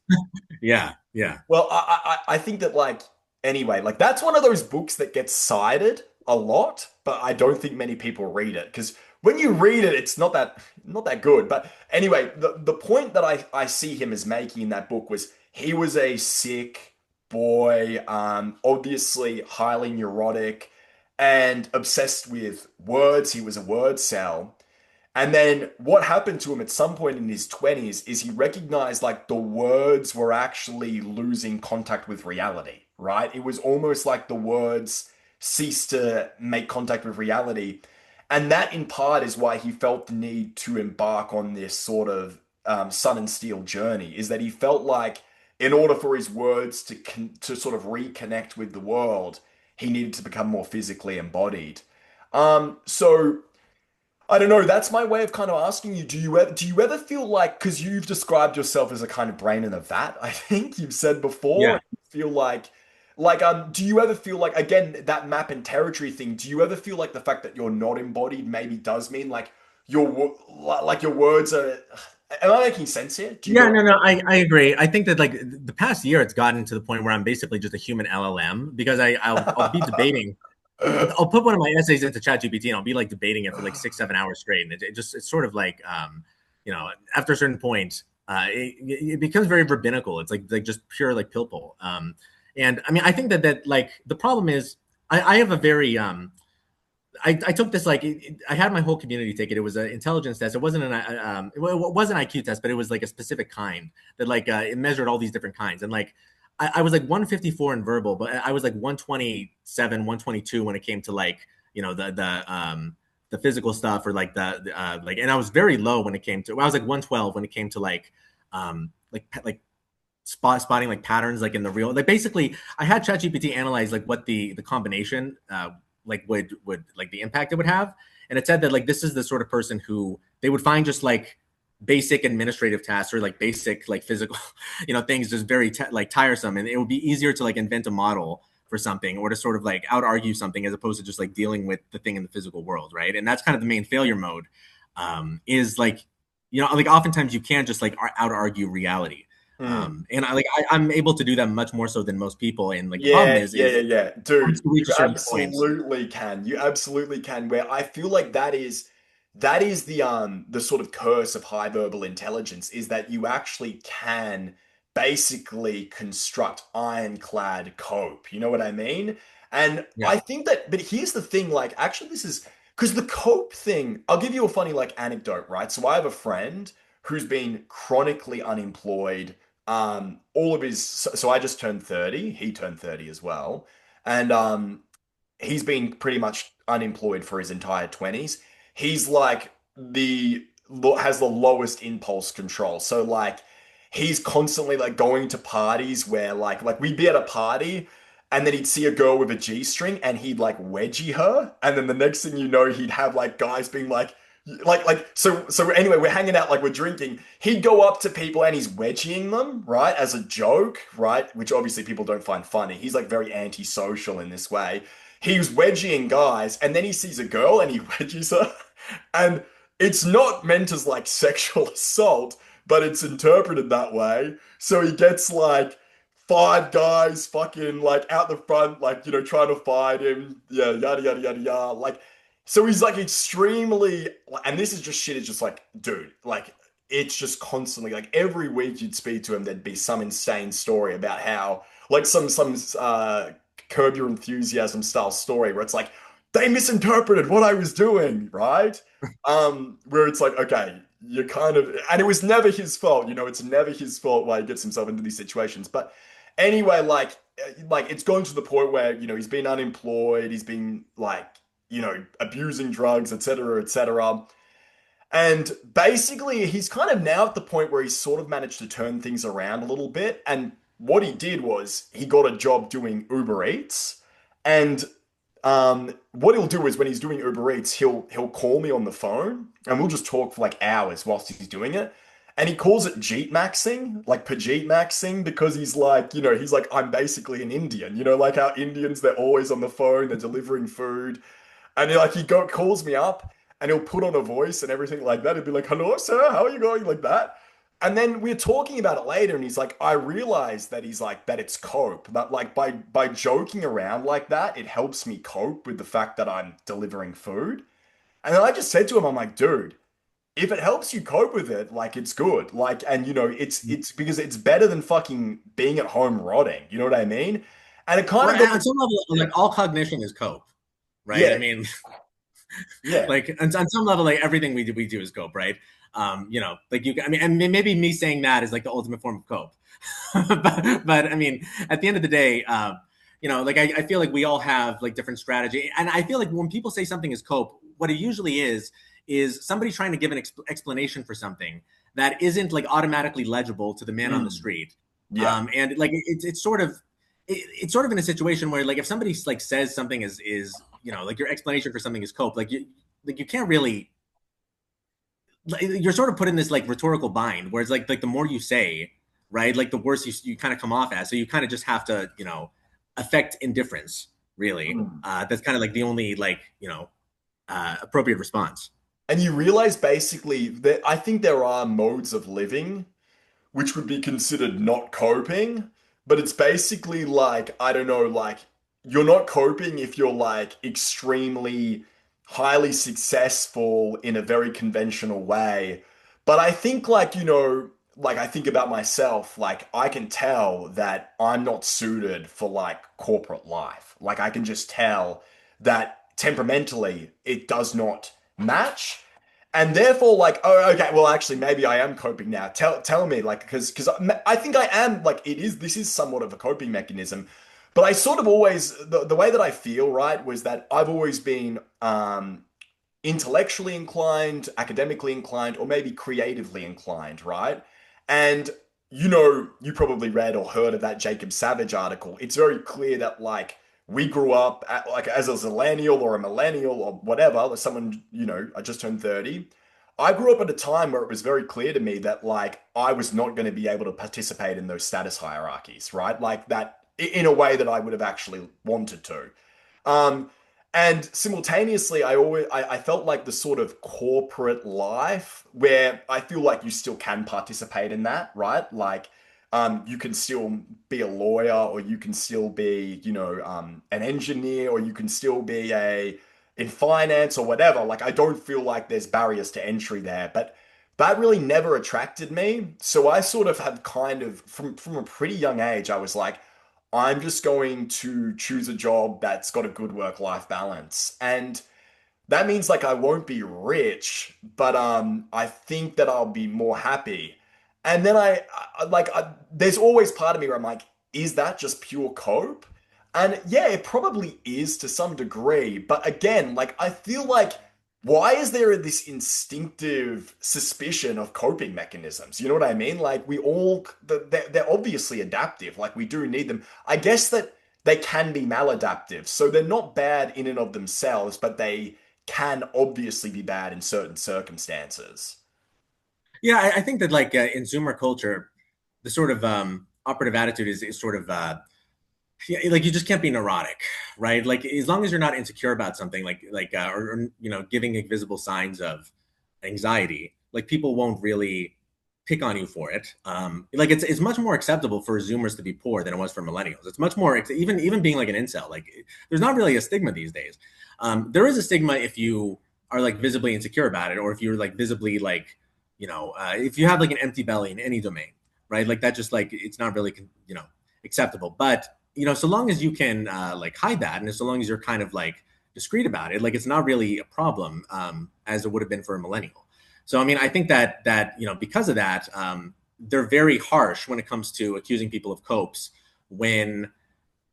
[SPEAKER 2] Yeah. Yeah.
[SPEAKER 1] well, I think that like anyway, like that's one of those books that gets cited a lot, but I don't think many people read it because when you read it, it's not that good. But anyway, the point that I see him as making in that book was he was a sick boy, obviously highly neurotic and obsessed with words. He was a word cell. And then what happened to him at some point in his 20s is he recognized like the words were actually losing contact with reality, right? It was almost like the words ceased to make contact with reality. And that in part is why he felt the need to embark on this sort of sun and steel journey, is that he felt like in order for his words to sort of reconnect with the world, he needed to become more physically embodied. So I don't know. That's my way of kind of asking you. Do you ever feel like, because you've described yourself as a kind of brain in a vat, I think you've said before,
[SPEAKER 2] Yeah.
[SPEAKER 1] you feel do you ever feel like, again, that map and territory thing, do you ever feel like the fact that you're not embodied maybe does mean like your words are, am I making sense here? Do you
[SPEAKER 2] Yeah,
[SPEAKER 1] get
[SPEAKER 2] no, no, I agree. I think that like the past year, it's gotten to the point where I'm basically just a human LLM because I'll be debating.
[SPEAKER 1] what?
[SPEAKER 2] I'll put one of my essays into ChatGPT and I'll be like debating it for like 6, 7 hours straight, and it's sort of like after a certain point, it becomes very rabbinical. It's like just pure like pill pull. And I mean, I think that like the problem is I have a very I took this like I had my whole community take it. It was an intelligence test. It wasn't it was an IQ test, but it was like a specific kind that like it measured all these different kinds. And like I was like 154 in verbal, but I was like 127, 122 when it came to like the physical stuff or like like, and I was very low when it came to, I was like 112 when it came to like spotting like patterns like in the real, like basically I had ChatGPT analyze like what the combination like would like the impact it would have, and it said that like this is the sort of person who they would find just like basic administrative tasks or like basic like physical things just very like tiresome, and it would be easier to like invent a model for something or to sort of like out argue something as opposed to just like dealing with the thing in the physical world, right? And that's kind of the main failure mode, is like like oftentimes you can't just like out argue reality. And I'm able to do that much more so than most people. And like the problem
[SPEAKER 1] Yeah,
[SPEAKER 2] is
[SPEAKER 1] yeah, yeah, yeah.
[SPEAKER 2] once
[SPEAKER 1] Dude,
[SPEAKER 2] you
[SPEAKER 1] you
[SPEAKER 2] reach a certain point.
[SPEAKER 1] absolutely can. You absolutely can. Where I feel like that is the sort of curse of high verbal intelligence, is that you actually can basically construct ironclad cope. You know what I mean? And
[SPEAKER 2] Yeah.
[SPEAKER 1] I think that, but here's the thing, like actually this is because the cope thing, I'll give you a funny like anecdote, right? So I have a friend who's been chronically unemployed, all of his, so I just turned 30, he turned 30 as well, and he's been pretty much unemployed for his entire 20s. He's like has the lowest impulse control, so like he's constantly like going to parties where like we'd be at a party and then he'd see a girl with a G-string and he'd like wedgie her, and then the next thing you know he'd have like guys being like anyway, we're hanging out, like we're drinking. He'd go up to people and he's wedging them, right, as a joke, right? Which obviously people don't find funny. He's like very antisocial in this way. He's wedging guys, and then he sees a girl and he wedges her. And it's not meant as like sexual assault, but it's interpreted that way. So he gets like five guys fucking like out the front, like, trying to fight him. Yeah, yada, yada, yada, yada. Like, so he's like extremely, and this is just shit. It's just like, dude, like, it's just constantly like every week you'd speak to him, there'd be some insane story about how, like, some Curb Your Enthusiasm style story where it's like they misinterpreted what I was doing, right? Where it's like, okay, you kind of, and it was never his fault, it's never his fault why he gets himself into these situations. But anyway, like it's going to the point where he's been unemployed, he's been like abusing drugs, etc., etc. And basically, he's kind of now at the point where he's sort of managed to turn things around a little bit. And what he did was he got a job doing Uber Eats. And what he'll do is when he's doing Uber Eats, he'll call me on the phone and we'll just talk for like hours whilst he's doing it. And he calls it jeet maxing, like Pajit maxing, because he's like, I'm basically an Indian, like how Indians, they're always on the phone, they're delivering food. And calls me up and he'll put on a voice and everything like that. He'll be like, hello, sir, how are you going? Like that. And then we're talking about it later, and he's like, I realize that he's like that it's cope. That like by joking around like that, it helps me cope with the fact that I'm delivering food. And then I just said to him, I'm like, dude, if it helps you cope with it, like it's good. Like, and you know, it's because it's better than fucking being at home rotting. You know what I mean? And it kind of
[SPEAKER 2] Right.
[SPEAKER 1] got
[SPEAKER 2] On some level,
[SPEAKER 1] yeah,
[SPEAKER 2] like all cognition is cope, right? I
[SPEAKER 1] yeah,
[SPEAKER 2] mean,
[SPEAKER 1] yeah.
[SPEAKER 2] like on some level, like everything we do is cope, right? Like I mean, and maybe me saying that is like the ultimate form of cope. but I mean, at the end of the day, like I feel like we all have like different strategy, and I feel like when people say something is cope, what it usually is somebody trying to give an explanation for something that isn't like automatically legible to the man on the
[SPEAKER 1] Mm,
[SPEAKER 2] street.
[SPEAKER 1] yeah.
[SPEAKER 2] And like it's sort of in a situation where like if somebody like says something is like your explanation for something is cope, like you can't really, you're sort of put in this like rhetorical bind where it's like the more you say, right, like the worse you kind of come off as. So you kind of just have to affect indifference, really.
[SPEAKER 1] Mm.
[SPEAKER 2] That's kind of like the only like appropriate response.
[SPEAKER 1] And you realize basically that I think there are modes of living which would be considered not coping, but it's basically like, I don't know, like you're not coping if you're like extremely highly successful in a very conventional way. But I think like, like I think about myself, like I can tell that I'm not suited for like corporate life. Like I can just tell that temperamentally it does not match. And therefore, like, oh, okay, well, actually, maybe I am coping now. Tell me, like, because I think I am, like, this is somewhat of a coping mechanism. But I sort of always the way that I feel, right, was that I've always been intellectually inclined, academically inclined, or maybe creatively inclined, right? And you probably read or heard of that Jacob Savage article. It's very clear that like we grew up like as a zillennial or a millennial or whatever, like someone, I just turned 30. I grew up at a time where it was very clear to me that like I was not going to be able to participate in those status hierarchies, right? Like that in a way that I would have actually wanted to. Um, and simultaneously, I felt like the sort of corporate life where I feel like you still can participate in that, right? Like, you can still be a lawyer, or you can still be, an engineer, or you can still be a in finance or whatever. Like, I don't feel like there's barriers to entry there, but that really never attracted me. So I sort of have kind of from a pretty young age, I was like, I'm just going to choose a job that's got a good work-life balance. And that means like I won't be rich, but I think that I'll be more happy. And then there's always part of me where I'm like, is that just pure cope? And yeah, it probably is to some degree, but again, like I feel like why is there this instinctive suspicion of coping mechanisms? You know what I mean? Like we all they're obviously adaptive, like we do need them. I guess that they can be maladaptive. So they're not bad in and of themselves, but they can obviously be bad in certain circumstances.
[SPEAKER 2] Yeah, I think that like in Zoomer culture, the sort of operative attitude is sort of yeah, like you just can't be neurotic, right? Like as long as you're not insecure about something, or giving like, visible signs of anxiety, like people won't really pick on you for it. Like it's much more acceptable for Zoomers to be poor than it was for millennials. It's much more even being like an incel. Like there's not really a stigma these days. There is a stigma if you are like visibly insecure about it, or if you're like visibly like if you have like an empty belly in any domain, right? Like that just like it's not really acceptable. But so long as you can like hide that, and so long as you're kind of like discreet about it, like it's not really a problem as it would have been for a millennial. So I mean, I think that because of that, they're very harsh when it comes to accusing people of copes when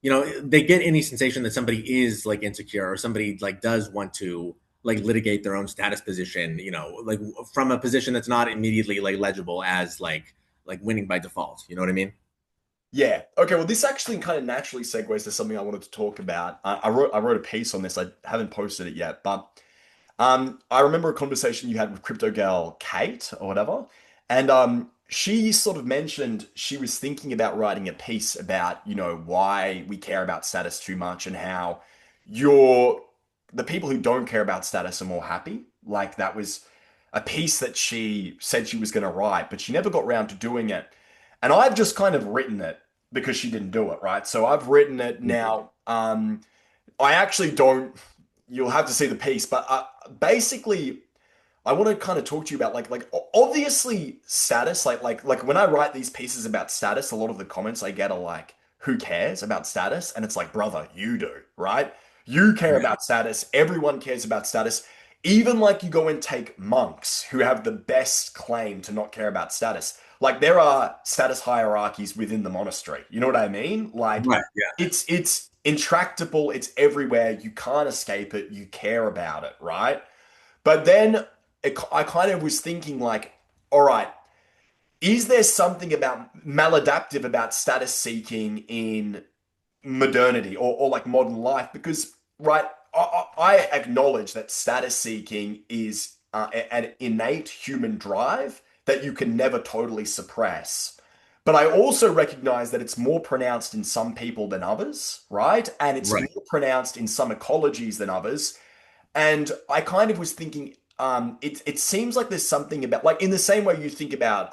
[SPEAKER 2] they get any sensation that somebody is like insecure or somebody like does want to like litigate their own status position, like from a position that's not immediately like legible as like winning by default. You know what I mean?
[SPEAKER 1] Yeah. Okay. Well, this actually kind of naturally segues to something I wanted to talk about. I wrote a piece on this. I haven't posted it yet, but I remember a conversation you had with crypto girl Kate or whatever, and she sort of mentioned she was thinking about writing a piece about why we care about status too much and how you're the people who don't care about status are more happy. Like that was a piece that she said she was going to write, but she never got round to doing it. And I've just kind of written it because she didn't do it, right? So I've written it now. I actually don't. you'll have to see the piece, but basically, I want to kind of talk to you about obviously status. Like when I write these pieces about status, a lot of the comments I get are like, "Who cares about status?" And it's like, brother, you do, right? You care
[SPEAKER 2] Yeah.
[SPEAKER 1] about status. Everyone cares about status. Even like you go and take monks who have the best claim to not care about status. Like there are status hierarchies within the monastery. You know what I mean? Like
[SPEAKER 2] Right. Yeah.
[SPEAKER 1] it's intractable. It's everywhere. You can't escape it. You care about it, right? But then I kind of was thinking like, all right, is there something about maladaptive about status seeking in modernity or like modern life? Because, right, I acknowledge that status seeking is an innate human drive that you can never totally suppress. But I also recognize that it's more pronounced in some people than others, right? And it's
[SPEAKER 2] Right.
[SPEAKER 1] more pronounced in some ecologies than others. And I kind of was thinking, it seems like there's something about like in the same way you think about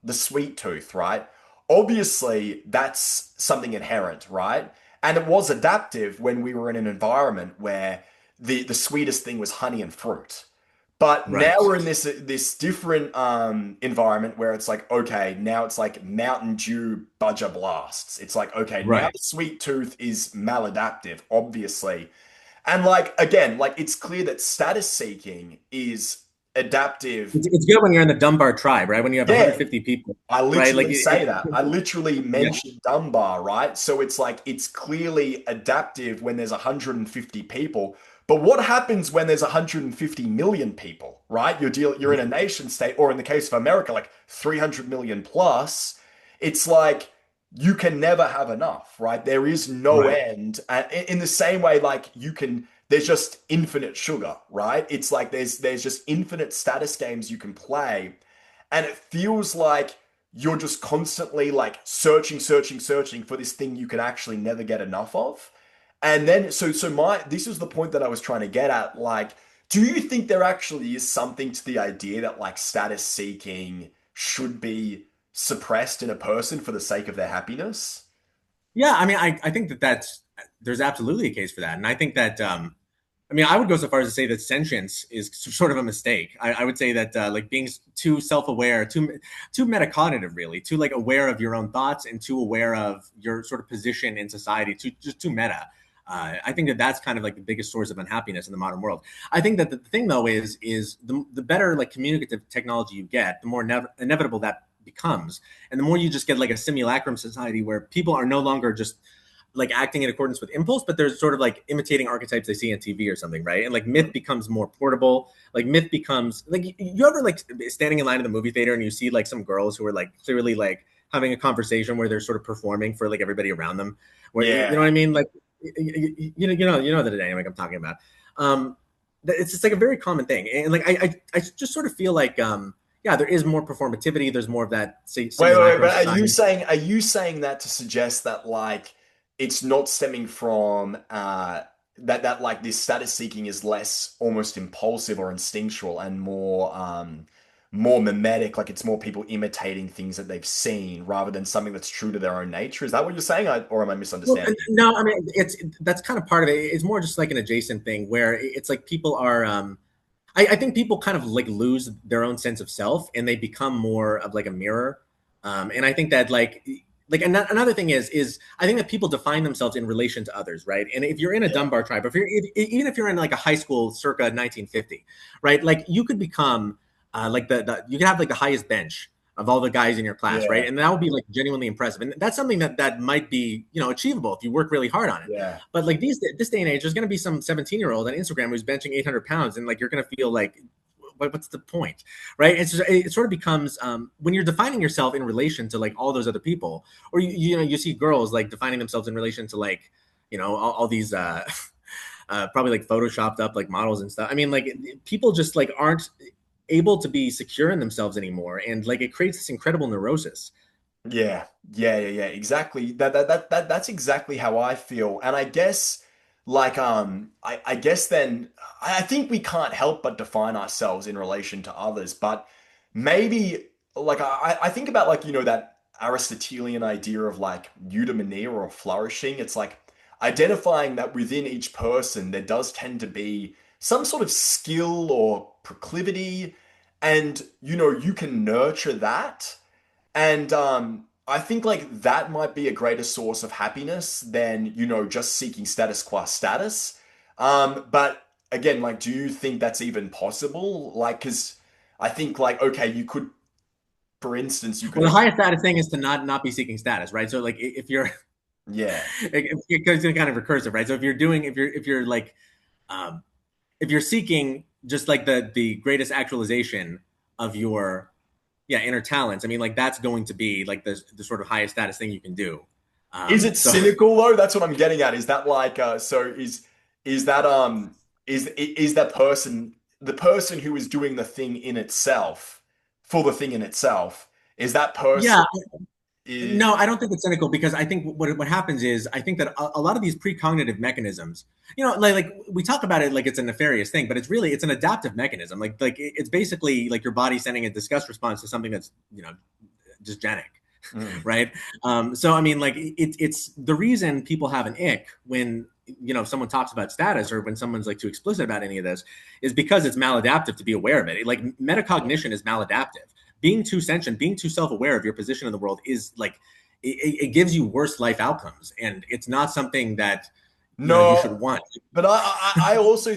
[SPEAKER 1] the sweet tooth, right? Obviously, that's something inherent, right? And it was adaptive when we were in an environment where the sweetest thing was honey and fruit. But now
[SPEAKER 2] Right.
[SPEAKER 1] we're in this different environment where it's like, okay, now it's like Mountain Dew Budger Blasts. It's like, okay, now
[SPEAKER 2] Right.
[SPEAKER 1] the sweet tooth is maladaptive, obviously. And like again, like it's clear that status seeking is adaptive.
[SPEAKER 2] It's good when you're in the Dunbar tribe, right? When you have
[SPEAKER 1] Yeah,
[SPEAKER 2] 150 people,
[SPEAKER 1] I
[SPEAKER 2] right? Like
[SPEAKER 1] literally say that. I literally
[SPEAKER 2] yeah.
[SPEAKER 1] mentioned Dunbar, right? So it's like it's clearly adaptive when there's 150 people. But what happens when there's 150 million people, right? You're in a nation state, or in the case of America, like 300 million plus. It's like you can never have enough, right? There is no
[SPEAKER 2] Right.
[SPEAKER 1] end. In the same way, like there's just infinite sugar, right? It's like there's just infinite status games you can play, and it feels like you're just constantly like searching for this thing you can actually never get enough of. And then so my this is the point that I was trying to get at. Like, do you think there actually is something to the idea that like status seeking should be suppressed in a person for the sake of their happiness?
[SPEAKER 2] Yeah, I mean, I think that there's absolutely a case for that, and I think that I mean, I would go so far as to say that sentience is sort of a mistake. I would say that like being too self-aware, too metacognitive, really, too like aware of your own thoughts and too aware of your sort of position in society, too meta. I think that that's kind of like the biggest source of unhappiness in the modern world. I think that the thing though is the better like communicative technology you get, the more inevitable that becomes, and the more you just get like a simulacrum society where people are no longer just like acting in accordance with impulse, but they're sort of like imitating archetypes they see on TV or something, right? And like myth becomes more portable. Like myth becomes like you ever like standing in line in the movie theater and you see like some girls who are like clearly like having a conversation where they're sort of performing for like everybody around them, where you know
[SPEAKER 1] Yeah.
[SPEAKER 2] what I mean? Like you know the dynamic I'm talking about. It's just like a very common thing, and like I just sort of feel like yeah, there is more performativity. There's more of that say
[SPEAKER 1] Wait,
[SPEAKER 2] simulacrum
[SPEAKER 1] but
[SPEAKER 2] society.
[SPEAKER 1] are you saying that to suggest that like it's not stemming from that like this status seeking is less almost impulsive or instinctual and more mimetic, like it's more people imitating things that they've seen rather than something that's true to their own nature? Is that what you're saying, or am I
[SPEAKER 2] Well,
[SPEAKER 1] misunderstanding you?
[SPEAKER 2] no, I mean that's kind of part of it. It's more just like an adjacent thing where it's like people are. I think people kind of like lose their own sense of self and they become more of like a mirror. And I think that like another thing is I think that people define themselves in relation to others, right? And if you're in a
[SPEAKER 1] Yeah,
[SPEAKER 2] Dunbar tribe, even if you're in like a high school circa 1950, right? Like you could become like you could have like the highest bench of all the guys in your class, right?
[SPEAKER 1] yeah,
[SPEAKER 2] And that would be like genuinely impressive. And that's something that might be, achievable if you work really hard on it.
[SPEAKER 1] yeah,
[SPEAKER 2] But like this day and age, there's going to be some 17-year-old on Instagram who's benching 800 pounds, and like you're going to feel like, what's the point, right? It sort of becomes when you're defining yourself in relation to like all those other people, or you see girls like defining themselves in relation to like all these probably like photoshopped up like models and stuff. I mean, like people just like aren't able to be secure in themselves anymore, and like it creates this incredible neurosis.
[SPEAKER 1] yeah. Exactly. That's exactly how I feel. And I guess like I guess then I think we can't help but define ourselves in relation to others, but maybe like I think about like that Aristotelian idea of like eudaimonia or flourishing. It's like identifying that within each person there does tend to be some sort of skill or proclivity, and you can nurture that. And I think like that might be a greater source of happiness than, just seeking status qua status. But again, like, do you think that's even possible? Like, because I think like, okay, you could, for instance, you
[SPEAKER 2] Well,
[SPEAKER 1] could,
[SPEAKER 2] the highest status thing is to not be seeking status, right? So like if you're
[SPEAKER 1] yeah.
[SPEAKER 2] it's kind of recursive, right? So if you're like um, if you're seeking just like the greatest actualization of your inner talents, I mean, like that's going to be like the sort of highest status thing you can do.
[SPEAKER 1] Is it
[SPEAKER 2] So
[SPEAKER 1] cynical though? That's what I'm getting at. Is that like so is that is that person the person who is doing the thing in itself for the thing in itself? Is that person
[SPEAKER 2] yeah,
[SPEAKER 1] is
[SPEAKER 2] no, I don't think it's cynical because I think what happens is I think that a lot of these precognitive mechanisms, like we talk about it like it's a nefarious thing, but it's an adaptive mechanism. Like it's basically like your body sending a disgust response to something that's dysgenic,
[SPEAKER 1] Mm.
[SPEAKER 2] right? So I mean, like it's the reason people have an ick when someone talks about status or when someone's like too explicit about any of this is because it's maladaptive to be aware of it. Like metacognition is maladaptive. Being too sentient, being too self-aware of your position in the world is like it gives you worse life outcomes, and it's not something that you should
[SPEAKER 1] No,
[SPEAKER 2] want.
[SPEAKER 1] but I also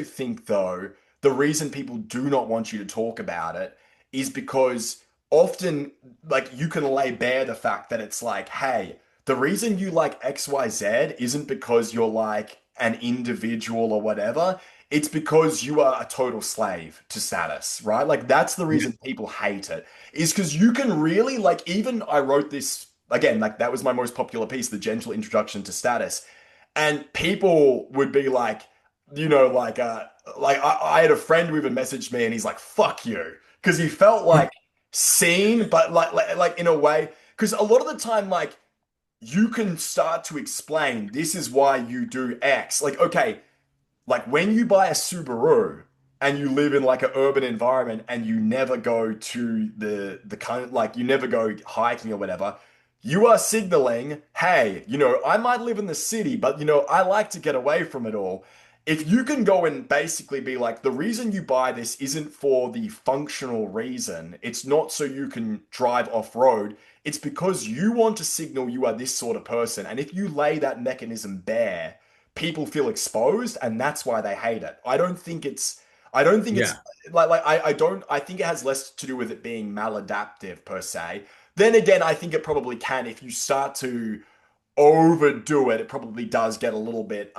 [SPEAKER 1] think though the reason people do not want you to talk about it is because often like you can lay bare the fact that it's like, hey, the reason you like XYZ isn't because you're like an individual or whatever. It's because you are a total slave to status, right? Like that's the
[SPEAKER 2] Yeah,
[SPEAKER 1] reason people hate it, is because you can really like, even I wrote this again, like that was my most popular piece, The Gentle Introduction to Status. And people would be like, I had a friend who even messaged me and he's like, fuck you. Because he felt like seen, but like in a way, because a lot of the time, like, you can start to explain this is why you do X. Like, okay, like when you buy a Subaru and you live in like an urban environment and you never go to the kind of like you never go hiking or whatever, you are signaling, hey, I might live in the city, but I like to get away from it all. If you can go and basically be like, the reason you buy this isn't for the functional reason, it's not so you can drive off-road, it's because you want to signal you are this sort of person. And if you lay that mechanism bare, people feel exposed and that's why they hate it. I don't think it's
[SPEAKER 2] yeah.
[SPEAKER 1] I think it has less to do with it being maladaptive per se. Then again, I think it probably can if you start to overdo it, it probably does get a little bit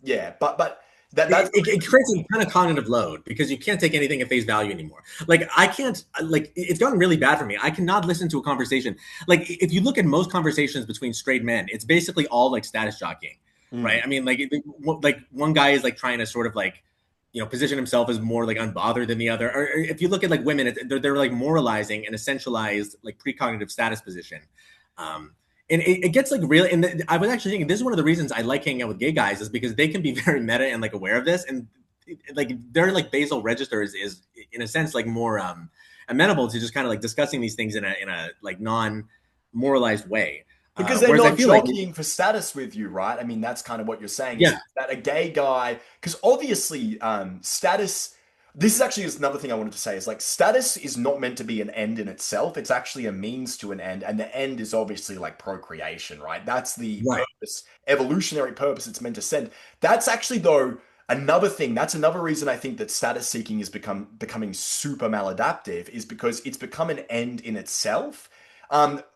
[SPEAKER 1] yeah, but that's
[SPEAKER 2] It creates a kind of cognitive load because you can't take anything at face value anymore. Like I can't like it's gotten really bad for me. I cannot listen to a conversation. Like if you look at most conversations between straight men, it's basically all like status jockeying, right?
[SPEAKER 1] mm.
[SPEAKER 2] I mean, like one guy is like trying to sort of like position himself as more like unbothered than the other. Or if you look at like women, they're like moralizing an essentialized like precognitive status position. Um, and it gets like really, and I was actually thinking this is one of the reasons I like hanging out with gay guys is because they can be very meta and like aware of this, and like their like basal register is in a sense like more amenable to just kind of like discussing these things in a like non moralized way.
[SPEAKER 1] Because they're
[SPEAKER 2] Whereas I
[SPEAKER 1] not
[SPEAKER 2] feel like
[SPEAKER 1] jockeying for status with you, right? I mean, that's kind of what you're saying is
[SPEAKER 2] yeah,
[SPEAKER 1] that a gay guy, because obviously, status. This is actually just another thing I wanted to say is like status is not meant to be an end in itself. It's actually a means to an end, and the end is obviously like procreation, right? That's the
[SPEAKER 2] right,
[SPEAKER 1] purpose, evolutionary purpose it's meant to send. That's actually though another thing. That's another reason I think that status seeking is becoming super maladaptive is because it's become an end in itself.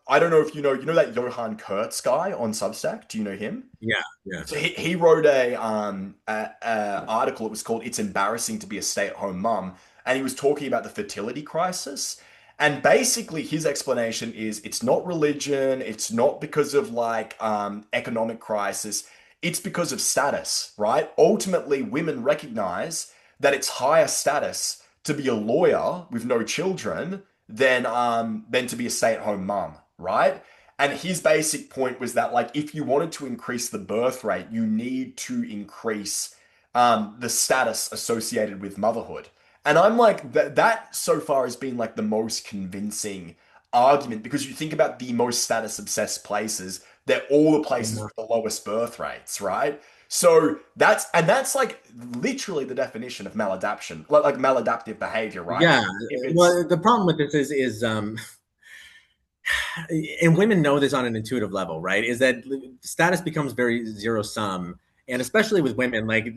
[SPEAKER 1] I don't know if you know that Johann Kurtz guy on Substack. Do you know him?
[SPEAKER 2] yeah, yeah,
[SPEAKER 1] So he wrote a article. It was called "It's Embarrassing to Be a Stay-at-Home Mum," and he was talking about the fertility crisis. And basically, his explanation is it's not religion. It's not because of like economic crisis. It's because of status, right? Ultimately, women recognize that it's higher status to be a lawyer with no children than to be a stay-at-home mum, right? And his basic point was that, like, if you wanted to increase the birth rate, you need to increase the status associated with motherhood. And I'm like, that so far has been like the most convincing argument because you think about the most status obsessed places, They're all the places with the lowest birth rates, right? So that's like literally the definition of maladaptation, like maladaptive behavior, right?
[SPEAKER 2] Yeah.
[SPEAKER 1] If it's
[SPEAKER 2] Well, the problem with this is and women know this on an intuitive level, right? Is that status becomes very zero sum, and especially with women, like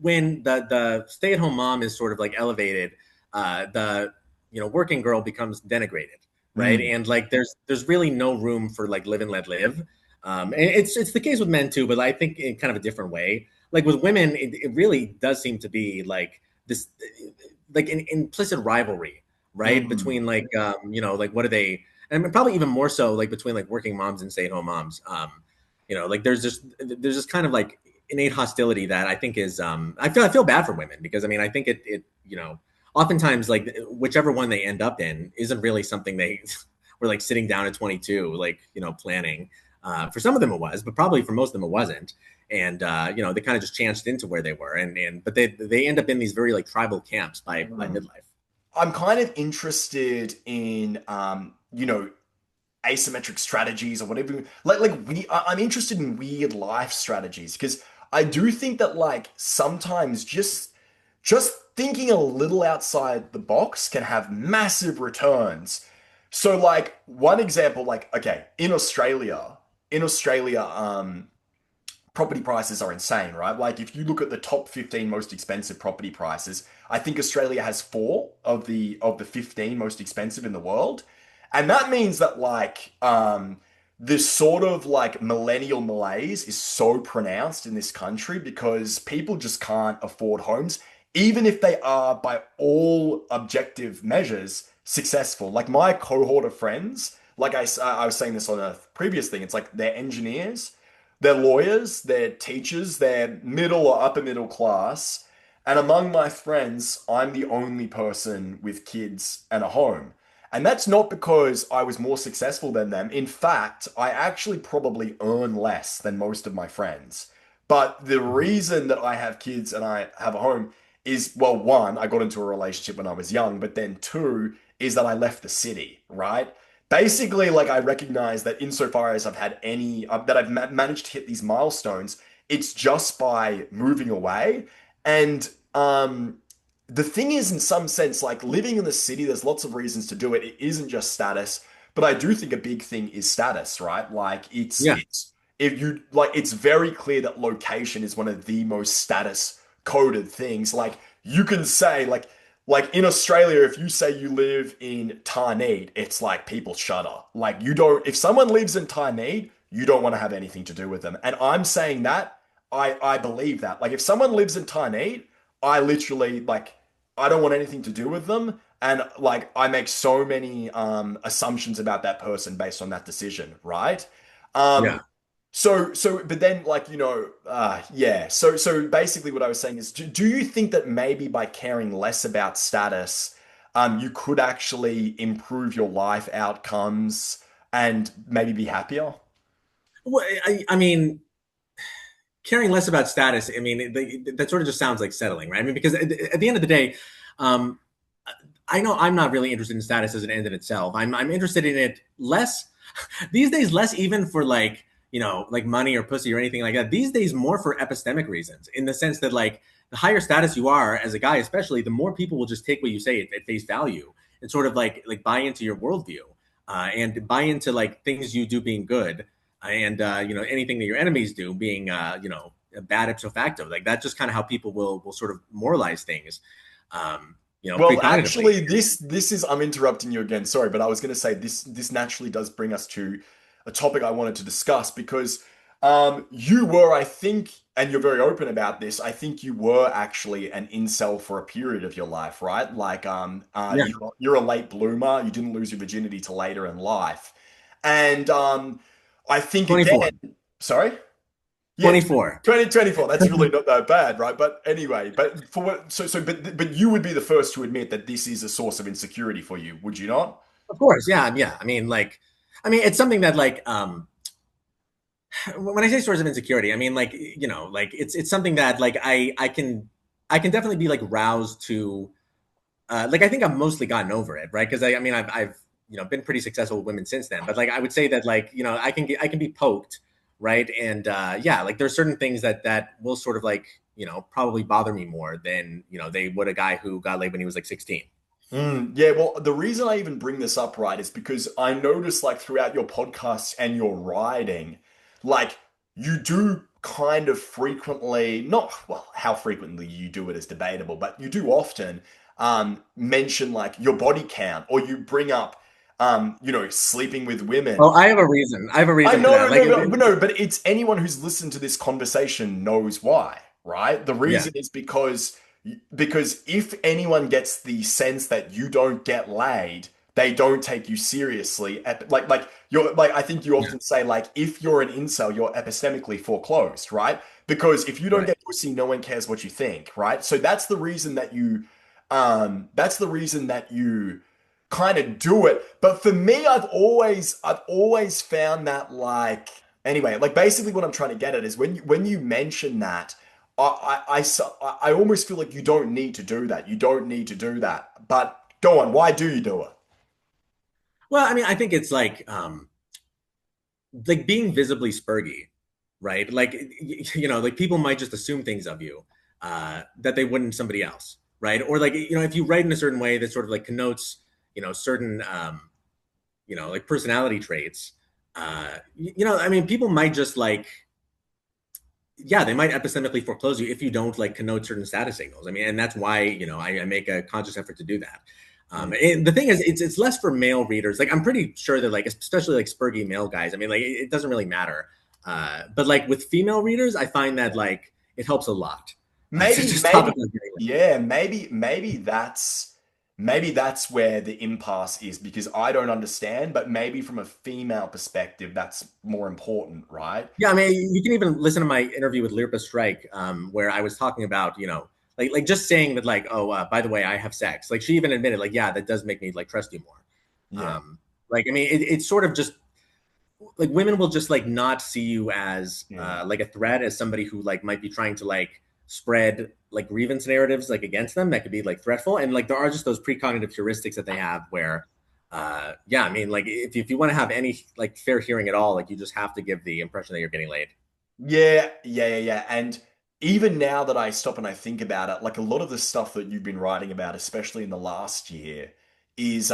[SPEAKER 2] when the stay at home mom is sort of like elevated, the working girl becomes denigrated, right?
[SPEAKER 1] Mm.
[SPEAKER 2] And like there's really no room for like live and let live. And it's the case with men too, but I think in kind of a different way. Like with women, it really does seem to be like this, like an implicit rivalry, right?
[SPEAKER 1] Mm.
[SPEAKER 2] Between like like what are they? And probably even more so like between like working moms and stay-at-home moms. Like there's just kind of like innate hostility that I think is I feel bad for women because I mean I think it oftentimes like whichever one they end up in isn't really something they were like sitting down at 22 like planning. For some of them it was, but probably for most of them it wasn't. And they kind of just chanced into where they were, but they end up in these very like tribal camps by midlife.
[SPEAKER 1] I'm kind of interested in asymmetric strategies or whatever. I'm interested in weird life strategies because I do think that like sometimes just thinking a little outside the box can have massive returns. So like one example, like okay, in Australia, property prices are insane, right? Like if you look at the top 15 most expensive property prices, I think Australia has four of the 15 most expensive in the world. And that means that like this sort of like millennial malaise is so pronounced in this country because people just can't afford homes, even if they are by all objective measures successful. Like my cohort of friends, like I was saying this on a previous thing, it's like they're engineers, they're lawyers, they're teachers, they're middle or upper middle class. And among my friends, I'm the only person with kids and a home. And that's not because I was more successful than them. In fact, I actually probably earn less than most of my friends. But the reason that I have kids and I have a home is, well, one, I got into a relationship when I was young, but then two, is that I left the city, right? Basically, like I recognize that insofar as I've had that I've managed to hit these milestones, it's just by moving away. And the thing is, in some sense, like living in the city, there's lots of reasons to do it. It isn't just status, but I do think a big thing is status, right? Like
[SPEAKER 2] Yeah.
[SPEAKER 1] it's if you like, it's very clear that location is one of the most status coded things. Like you can say, like in Australia, if you say you live in Tarneed, it's like people shudder. Like you don't, if someone lives in Tarneed, you don't want to have anything to do with them. And I'm saying that I believe that. Like if someone lives in Tarneed, I literally like I don't want anything to do with them. And like I make so many assumptions about that person based on that decision, right?
[SPEAKER 2] Yeah.
[SPEAKER 1] Um, but then, like, yeah. So basically, what I was saying is, do you think that maybe by caring less about status, you could actually improve your life outcomes and maybe be happier?
[SPEAKER 2] Well, I mean, caring less about status. I mean, that sort of just sounds like settling, right? I mean, because at the end of the day, um, I know I'm not really interested in status as an end in itself. I'm interested in it less these days, less even for like like money or pussy or anything like that. These days, more for epistemic reasons, in the sense that like the higher status you are as a guy, especially, the more people will just take what you say at face value and sort of like buy into your worldview and buy into like things you do being good and anything that your enemies do being bad ipso facto. Like that's just kind of how people will sort of moralize things.
[SPEAKER 1] Well,
[SPEAKER 2] Precognitively.
[SPEAKER 1] actually, this is I'm interrupting you again. Sorry, but I was going to say this naturally does bring us to a topic I wanted to discuss because you were, I think, and you're very open about this. I think you were actually an incel for a period of your life, right? Like
[SPEAKER 2] Yeah.
[SPEAKER 1] you're a late bloomer. You didn't lose your virginity till later in life, and I think
[SPEAKER 2] 24.
[SPEAKER 1] again, sorry. Yeah,
[SPEAKER 2] 24.
[SPEAKER 1] 2024. That's really not that bad, right? But anyway, but for what, but you would be the first to admit that this is a source of insecurity for you, would you not?
[SPEAKER 2] Of course, yeah, yeah. I mean, it's something that like, when I say source of insecurity, I mean like, like it's something that like I can definitely be like roused to, like I think I've mostly gotten over it, right? Because I mean, I've been pretty successful with women since then. But like I would say that like I can be poked, right? And yeah, like there's certain things that will sort of like probably bother me more than they would a guy who got laid when he was like 16.
[SPEAKER 1] Yeah, well, the reason I even bring this up, right, is because I notice, like, throughout your podcasts and your writing, like, you do kind of frequently, not, well, how frequently you do it is debatable, but you do often mention, like, your body count, or you bring up, sleeping with women.
[SPEAKER 2] Oh, I have a reason. I have a
[SPEAKER 1] I
[SPEAKER 2] reason for
[SPEAKER 1] know,
[SPEAKER 2] that. Like,
[SPEAKER 1] but it's anyone who's listened to this conversation knows why, right? The
[SPEAKER 2] yeah,
[SPEAKER 1] reason is because if anyone gets the sense that you don't get laid, they don't take you seriously. Like you're like I think you
[SPEAKER 2] yeah,
[SPEAKER 1] often say like if you're an incel, you're epistemically foreclosed, right? Because if you don't
[SPEAKER 2] right.
[SPEAKER 1] get pussy, no one cares what you think, right? So that's the reason that you kind of do it. But for me, I've always found that like anyway, like basically what I'm trying to get at is when you mention that, I almost feel like you don't need to do that. You don't need to do that. But go on, why do you do it?
[SPEAKER 2] Well, I mean, I think it's like being visibly spurgy, right? Like like people might just assume things of you that they wouldn't somebody else, right? Or like if you write in a certain way that sort of like connotes certain like personality traits, I mean, people might just like yeah, they might epistemically foreclose you if you don't like connote certain status signals. I mean, and that's why I make a conscious effort to do that.
[SPEAKER 1] Mm.
[SPEAKER 2] And the thing is, it's less for male readers. Like I'm pretty sure that like especially like spurgy male guys. I mean, like it doesn't really matter. But like with female readers, I find that like it helps a lot. To
[SPEAKER 1] Maybe,
[SPEAKER 2] just topic
[SPEAKER 1] maybe,
[SPEAKER 2] like getting
[SPEAKER 1] yeah, maybe that's where the impasse is because I don't understand, but maybe from a female perspective, that's more important, right?
[SPEAKER 2] yeah, I mean, you can even listen to my interview with Lirpa Strike, where I was talking about, like just saying that, like, oh, by the way, I have sex. Like, she even admitted, like, yeah, that does make me like trust you more.
[SPEAKER 1] Yeah.
[SPEAKER 2] Like, I mean, it's sort of just like women will just like not see you as
[SPEAKER 1] Yeah.
[SPEAKER 2] like a threat, as somebody who like might be trying to like spread like grievance narratives like against them that could be like threatful, and like there are just those precognitive heuristics that they have where yeah, I mean, like if you want to have any like fair hearing at all, like you just have to give the impression that you're getting laid.
[SPEAKER 1] Yeah. And even now that I stop and I think about it, like a lot of the stuff that you've been writing about, especially in the last year, is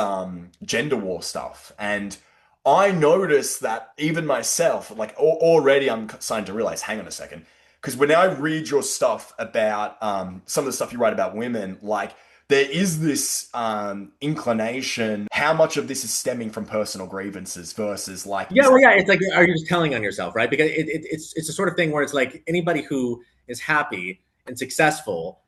[SPEAKER 1] gender war stuff. And I noticed that even myself, like already I'm starting to realize, hang on a second. Because when I read your stuff about some of the stuff you write about women, like there is this inclination, how much of this is stemming from personal grievances versus like
[SPEAKER 2] Yeah, well, yeah, it's like, are you just telling on yourself, right? Because it's a sort of thing where it's like anybody who is happy and successful,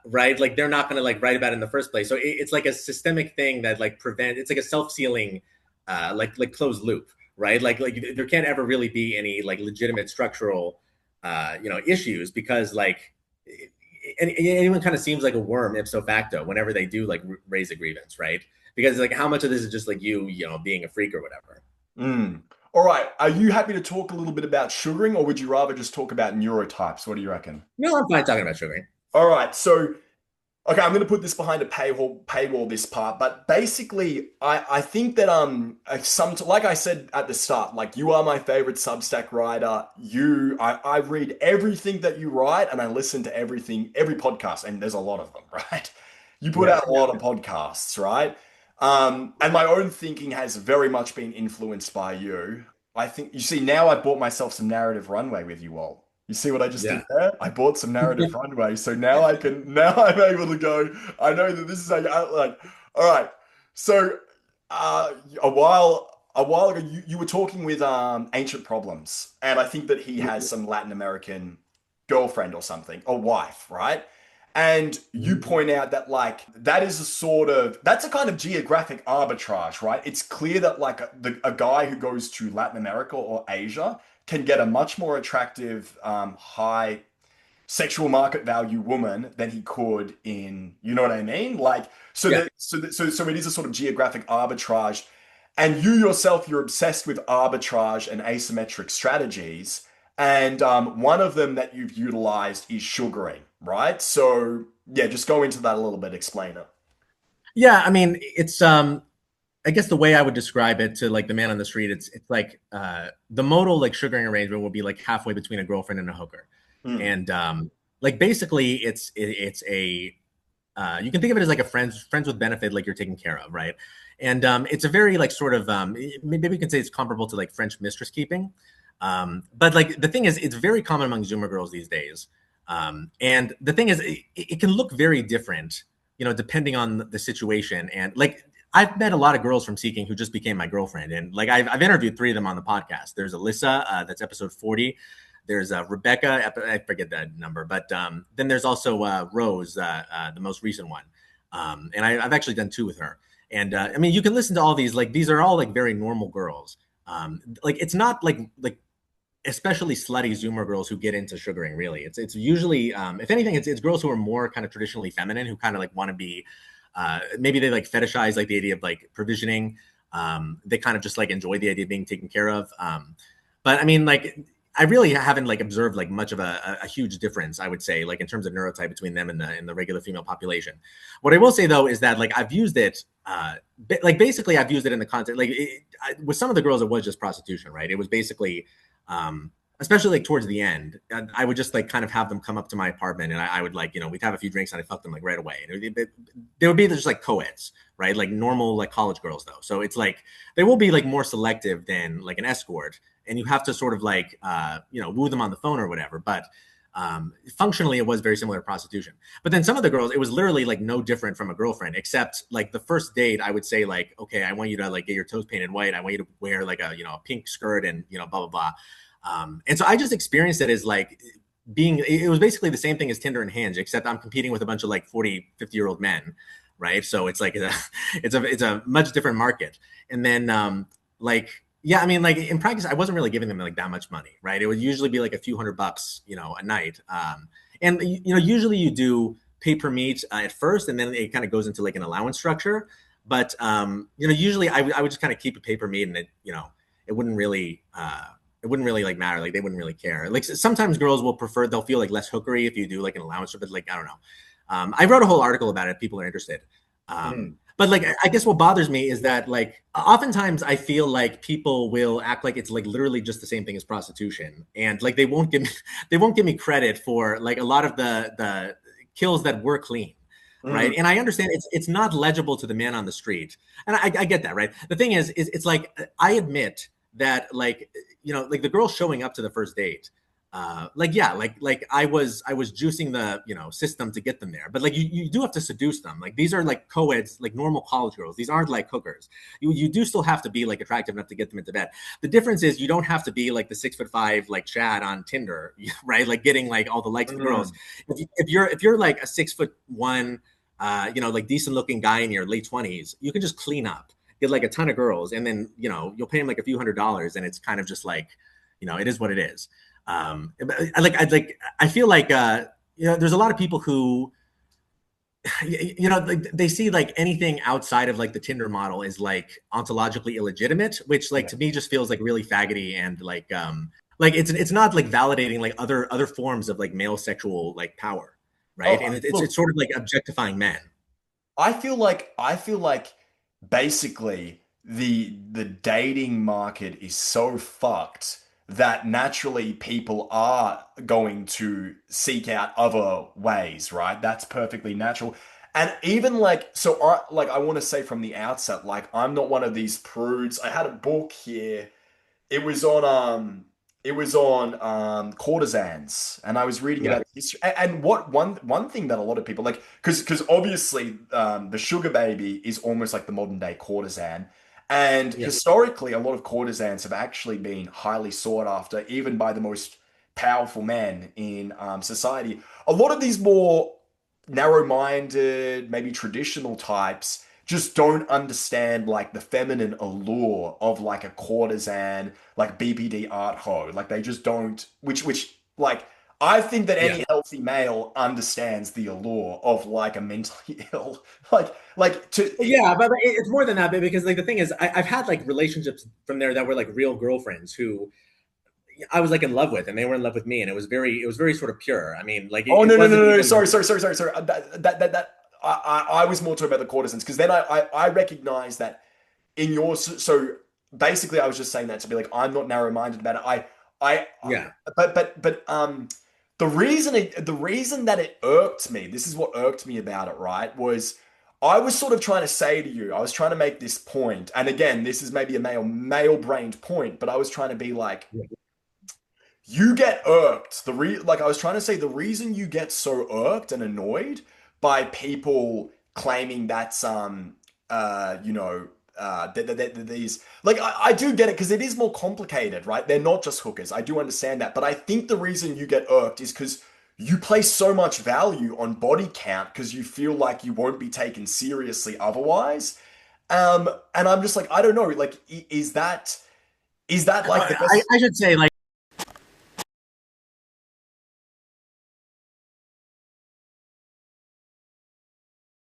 [SPEAKER 2] right? Like they're not going to like write about it in the first place. So it's like a systemic thing that like it's like a self-sealing, like closed loop, right? Like there can't ever really be any like legitimate structural, issues because like and anyone kind of seems like a worm ipso facto whenever they do like raise a grievance, right? Because like how much of this is just like being a freak or whatever.
[SPEAKER 1] Mm. All right. Are you happy to talk a little bit about sugaring, or would you rather just talk about neurotypes? What do you reckon?
[SPEAKER 2] No, I'm fine talking about sugaring.
[SPEAKER 1] All right. So, okay, I'm going to put this behind a paywall this part, but basically, I think that some like I said at the start, like you are my favorite Substack writer. I read everything that you write, and I listen to every podcast, and there's a lot of them, right? You put
[SPEAKER 2] Yeah.
[SPEAKER 1] out a lot of podcasts, right? And my own thinking has very much been influenced by you. I think you see now I bought myself some narrative runway with you, Walt. You see what I just did
[SPEAKER 2] Yeah.
[SPEAKER 1] there? I bought some narrative runway, so now I'm able to go. I know that this is like. All right, so uh, a while ago you were talking with Ancient Problems, and I think that he has some Latin American girlfriend or something or wife, right? And you point out that like that's a kind of geographic arbitrage, right? It's clear that like a guy who goes to Latin America or Asia can get a much more attractive, high sexual market value woman than he could in, you know what I mean? Like, so
[SPEAKER 2] Yeah.
[SPEAKER 1] that, so it is a sort of geographic arbitrage. And you yourself, you're obsessed with arbitrage and asymmetric strategies. And one of them that you've utilized is sugaring, right? So yeah, just go into that a little bit, explain it.
[SPEAKER 2] Yeah, I mean, it's I guess the way I would describe it to like the man on the street, it's like the modal like sugaring arrangement will be like halfway between a girlfriend and a hooker,
[SPEAKER 1] Mm.
[SPEAKER 2] and like basically it's a you can think of it as like a friends with benefit, like you're taken care of, right? And it's a very like sort of maybe we can say it's comparable to like French mistress keeping, but like the thing is, it's very common among Zoomer girls these days, and the thing is, it can look very different, you know, depending on the situation. And like I've met a lot of girls from Seeking who just became my girlfriend, and like I've interviewed 3 of them on the podcast. There's Alyssa, that's episode 40. There's Rebecca, I forget that number, but then there's also Rose, the most recent one, and I've actually done 2 with her. And I mean, you can listen to all these, like these are all like very normal girls. Like it's not like especially slutty Zoomer girls who get into sugaring. Really, it's usually if anything, it's girls who are more kind of traditionally feminine, who kind of like want to be. Maybe they like fetishize like the idea of like provisioning. They kind of just like enjoy the idea of being taken care of. But I mean, like I really haven't like observed like much of a huge difference, I would say, like in terms of neurotype between them and the regular female population. What I will say though is that like I've used it, like basically I've used it in the context, like with some of the girls it was just prostitution, right? It was basically, especially like towards the end, I would just like kind of have them come up to my apartment, and I would like, you know, we'd have a few drinks and I'd fuck them like right away. And they would be just like co-eds, right? Like normal like college girls though. So it's like they will be like more selective than like an escort, and you have to sort of like you know, woo them on the phone or whatever. But functionally it was very similar to prostitution. But then some of the girls, it was literally like no different from a girlfriend, except like the first date I would say like, okay, I want you to like get your toes painted white, I want you to wear like a, you know, a pink skirt, and you know, blah blah blah. And so I just experienced it as like being, it was basically the same thing as Tinder and Hinge, except I'm competing with a bunch of like 40, 50-year-old men, right? So it's like it's a much different market. And then like, yeah, I mean, like in practice, I wasn't really giving them like that much money, right? It would usually be like a few $100, you know, a night. And you know, usually you do pay per meet at first, and then it kind of goes into like an allowance structure. But you know, usually I would just kind of keep a pay per meet, and it, you know, it wouldn't really like matter. Like they wouldn't really care. Like sometimes girls will prefer, they'll feel like less hookery if you do like an allowance, but like I don't know. I wrote a whole article about it if people are interested. But like, I guess what bothers me is that like, oftentimes I feel like people will act like it's like literally just the same thing as prostitution. And like, they won't give me credit for like a lot of the kills that were clean. Right. And I understand it's not legible to the man on the street. And I get that. Right. The thing is it's like, I admit that like, you know, like the girl showing up to the first date, like, yeah, like I was juicing the, you know, system to get them there, but like you do have to seduce them. Like these are like co-eds, like normal college girls. These aren't like hookers. You do still have to be like attractive enough to get them into bed. The difference is you don't have to be like the 6'5" like Chad on Tinder, right? Like getting like all the likes of girls. If you're like a 6'1", you know, like decent looking guy in your late 20s, you can just clean up, get like a ton of girls, and then, you know, you'll pay them like a few $100s, and it's kind of just like, you know, it is what it is. I feel like you know, there's a lot of people who, you know, like they see like anything outside of like the Tinder model is like ontologically illegitimate, which like to me just feels like really faggoty, and like it's not like validating like other forms of like male sexual like power, right? And it's sort of like objectifying men.
[SPEAKER 1] I feel like basically the dating market is so fucked that naturally people are going to seek out other ways, right? That's perfectly natural. And even like, so I want to say from the outset, like I'm not one of these prudes. I had a book here. It was on courtesans, and I was reading
[SPEAKER 2] Yeah.
[SPEAKER 1] about history. And what one thing that a lot of people like, because obviously the sugar baby is almost like the modern day courtesan, and
[SPEAKER 2] Yeah.
[SPEAKER 1] historically a lot of courtesans have actually been highly sought after, even by the most powerful men in society. A lot of these more narrow-minded, maybe traditional types just don't understand like the feminine allure of like a courtesan, like BPD art ho. Like they just don't, which like I think that
[SPEAKER 2] Yeah.
[SPEAKER 1] any healthy male understands the allure of like a mentally ill, like to
[SPEAKER 2] Yeah, but it's more than that, because like the thing is, I've had like relationships from there that were like real girlfriends who I was like in love with, and they were in love with me, and it was very sort of pure. I mean, like
[SPEAKER 1] Oh
[SPEAKER 2] it
[SPEAKER 1] no no no
[SPEAKER 2] wasn't
[SPEAKER 1] no no!
[SPEAKER 2] even.
[SPEAKER 1] Sorry. That I was more talking about the courtesans, because then I recognize that in your so basically I was just saying that to be like I'm not narrow-minded about it.
[SPEAKER 2] Yeah.
[SPEAKER 1] But the reason that it irked me, this is what irked me about it, right, was I was sort of trying to say to you, I was trying to make this point, and again, this is maybe a male-brained point, but I was trying to be like, you get irked. Like I was trying to say, the reason you get so irked and annoyed by people claiming that's these like I do get it because it is more complicated, right? They're not just hookers. I do understand that, but I think the reason you get irked is because you place so much value on body count because you feel like you won't be taken seriously otherwise. And I'm just like, I don't know, like, is that like the best?
[SPEAKER 2] I should say, like,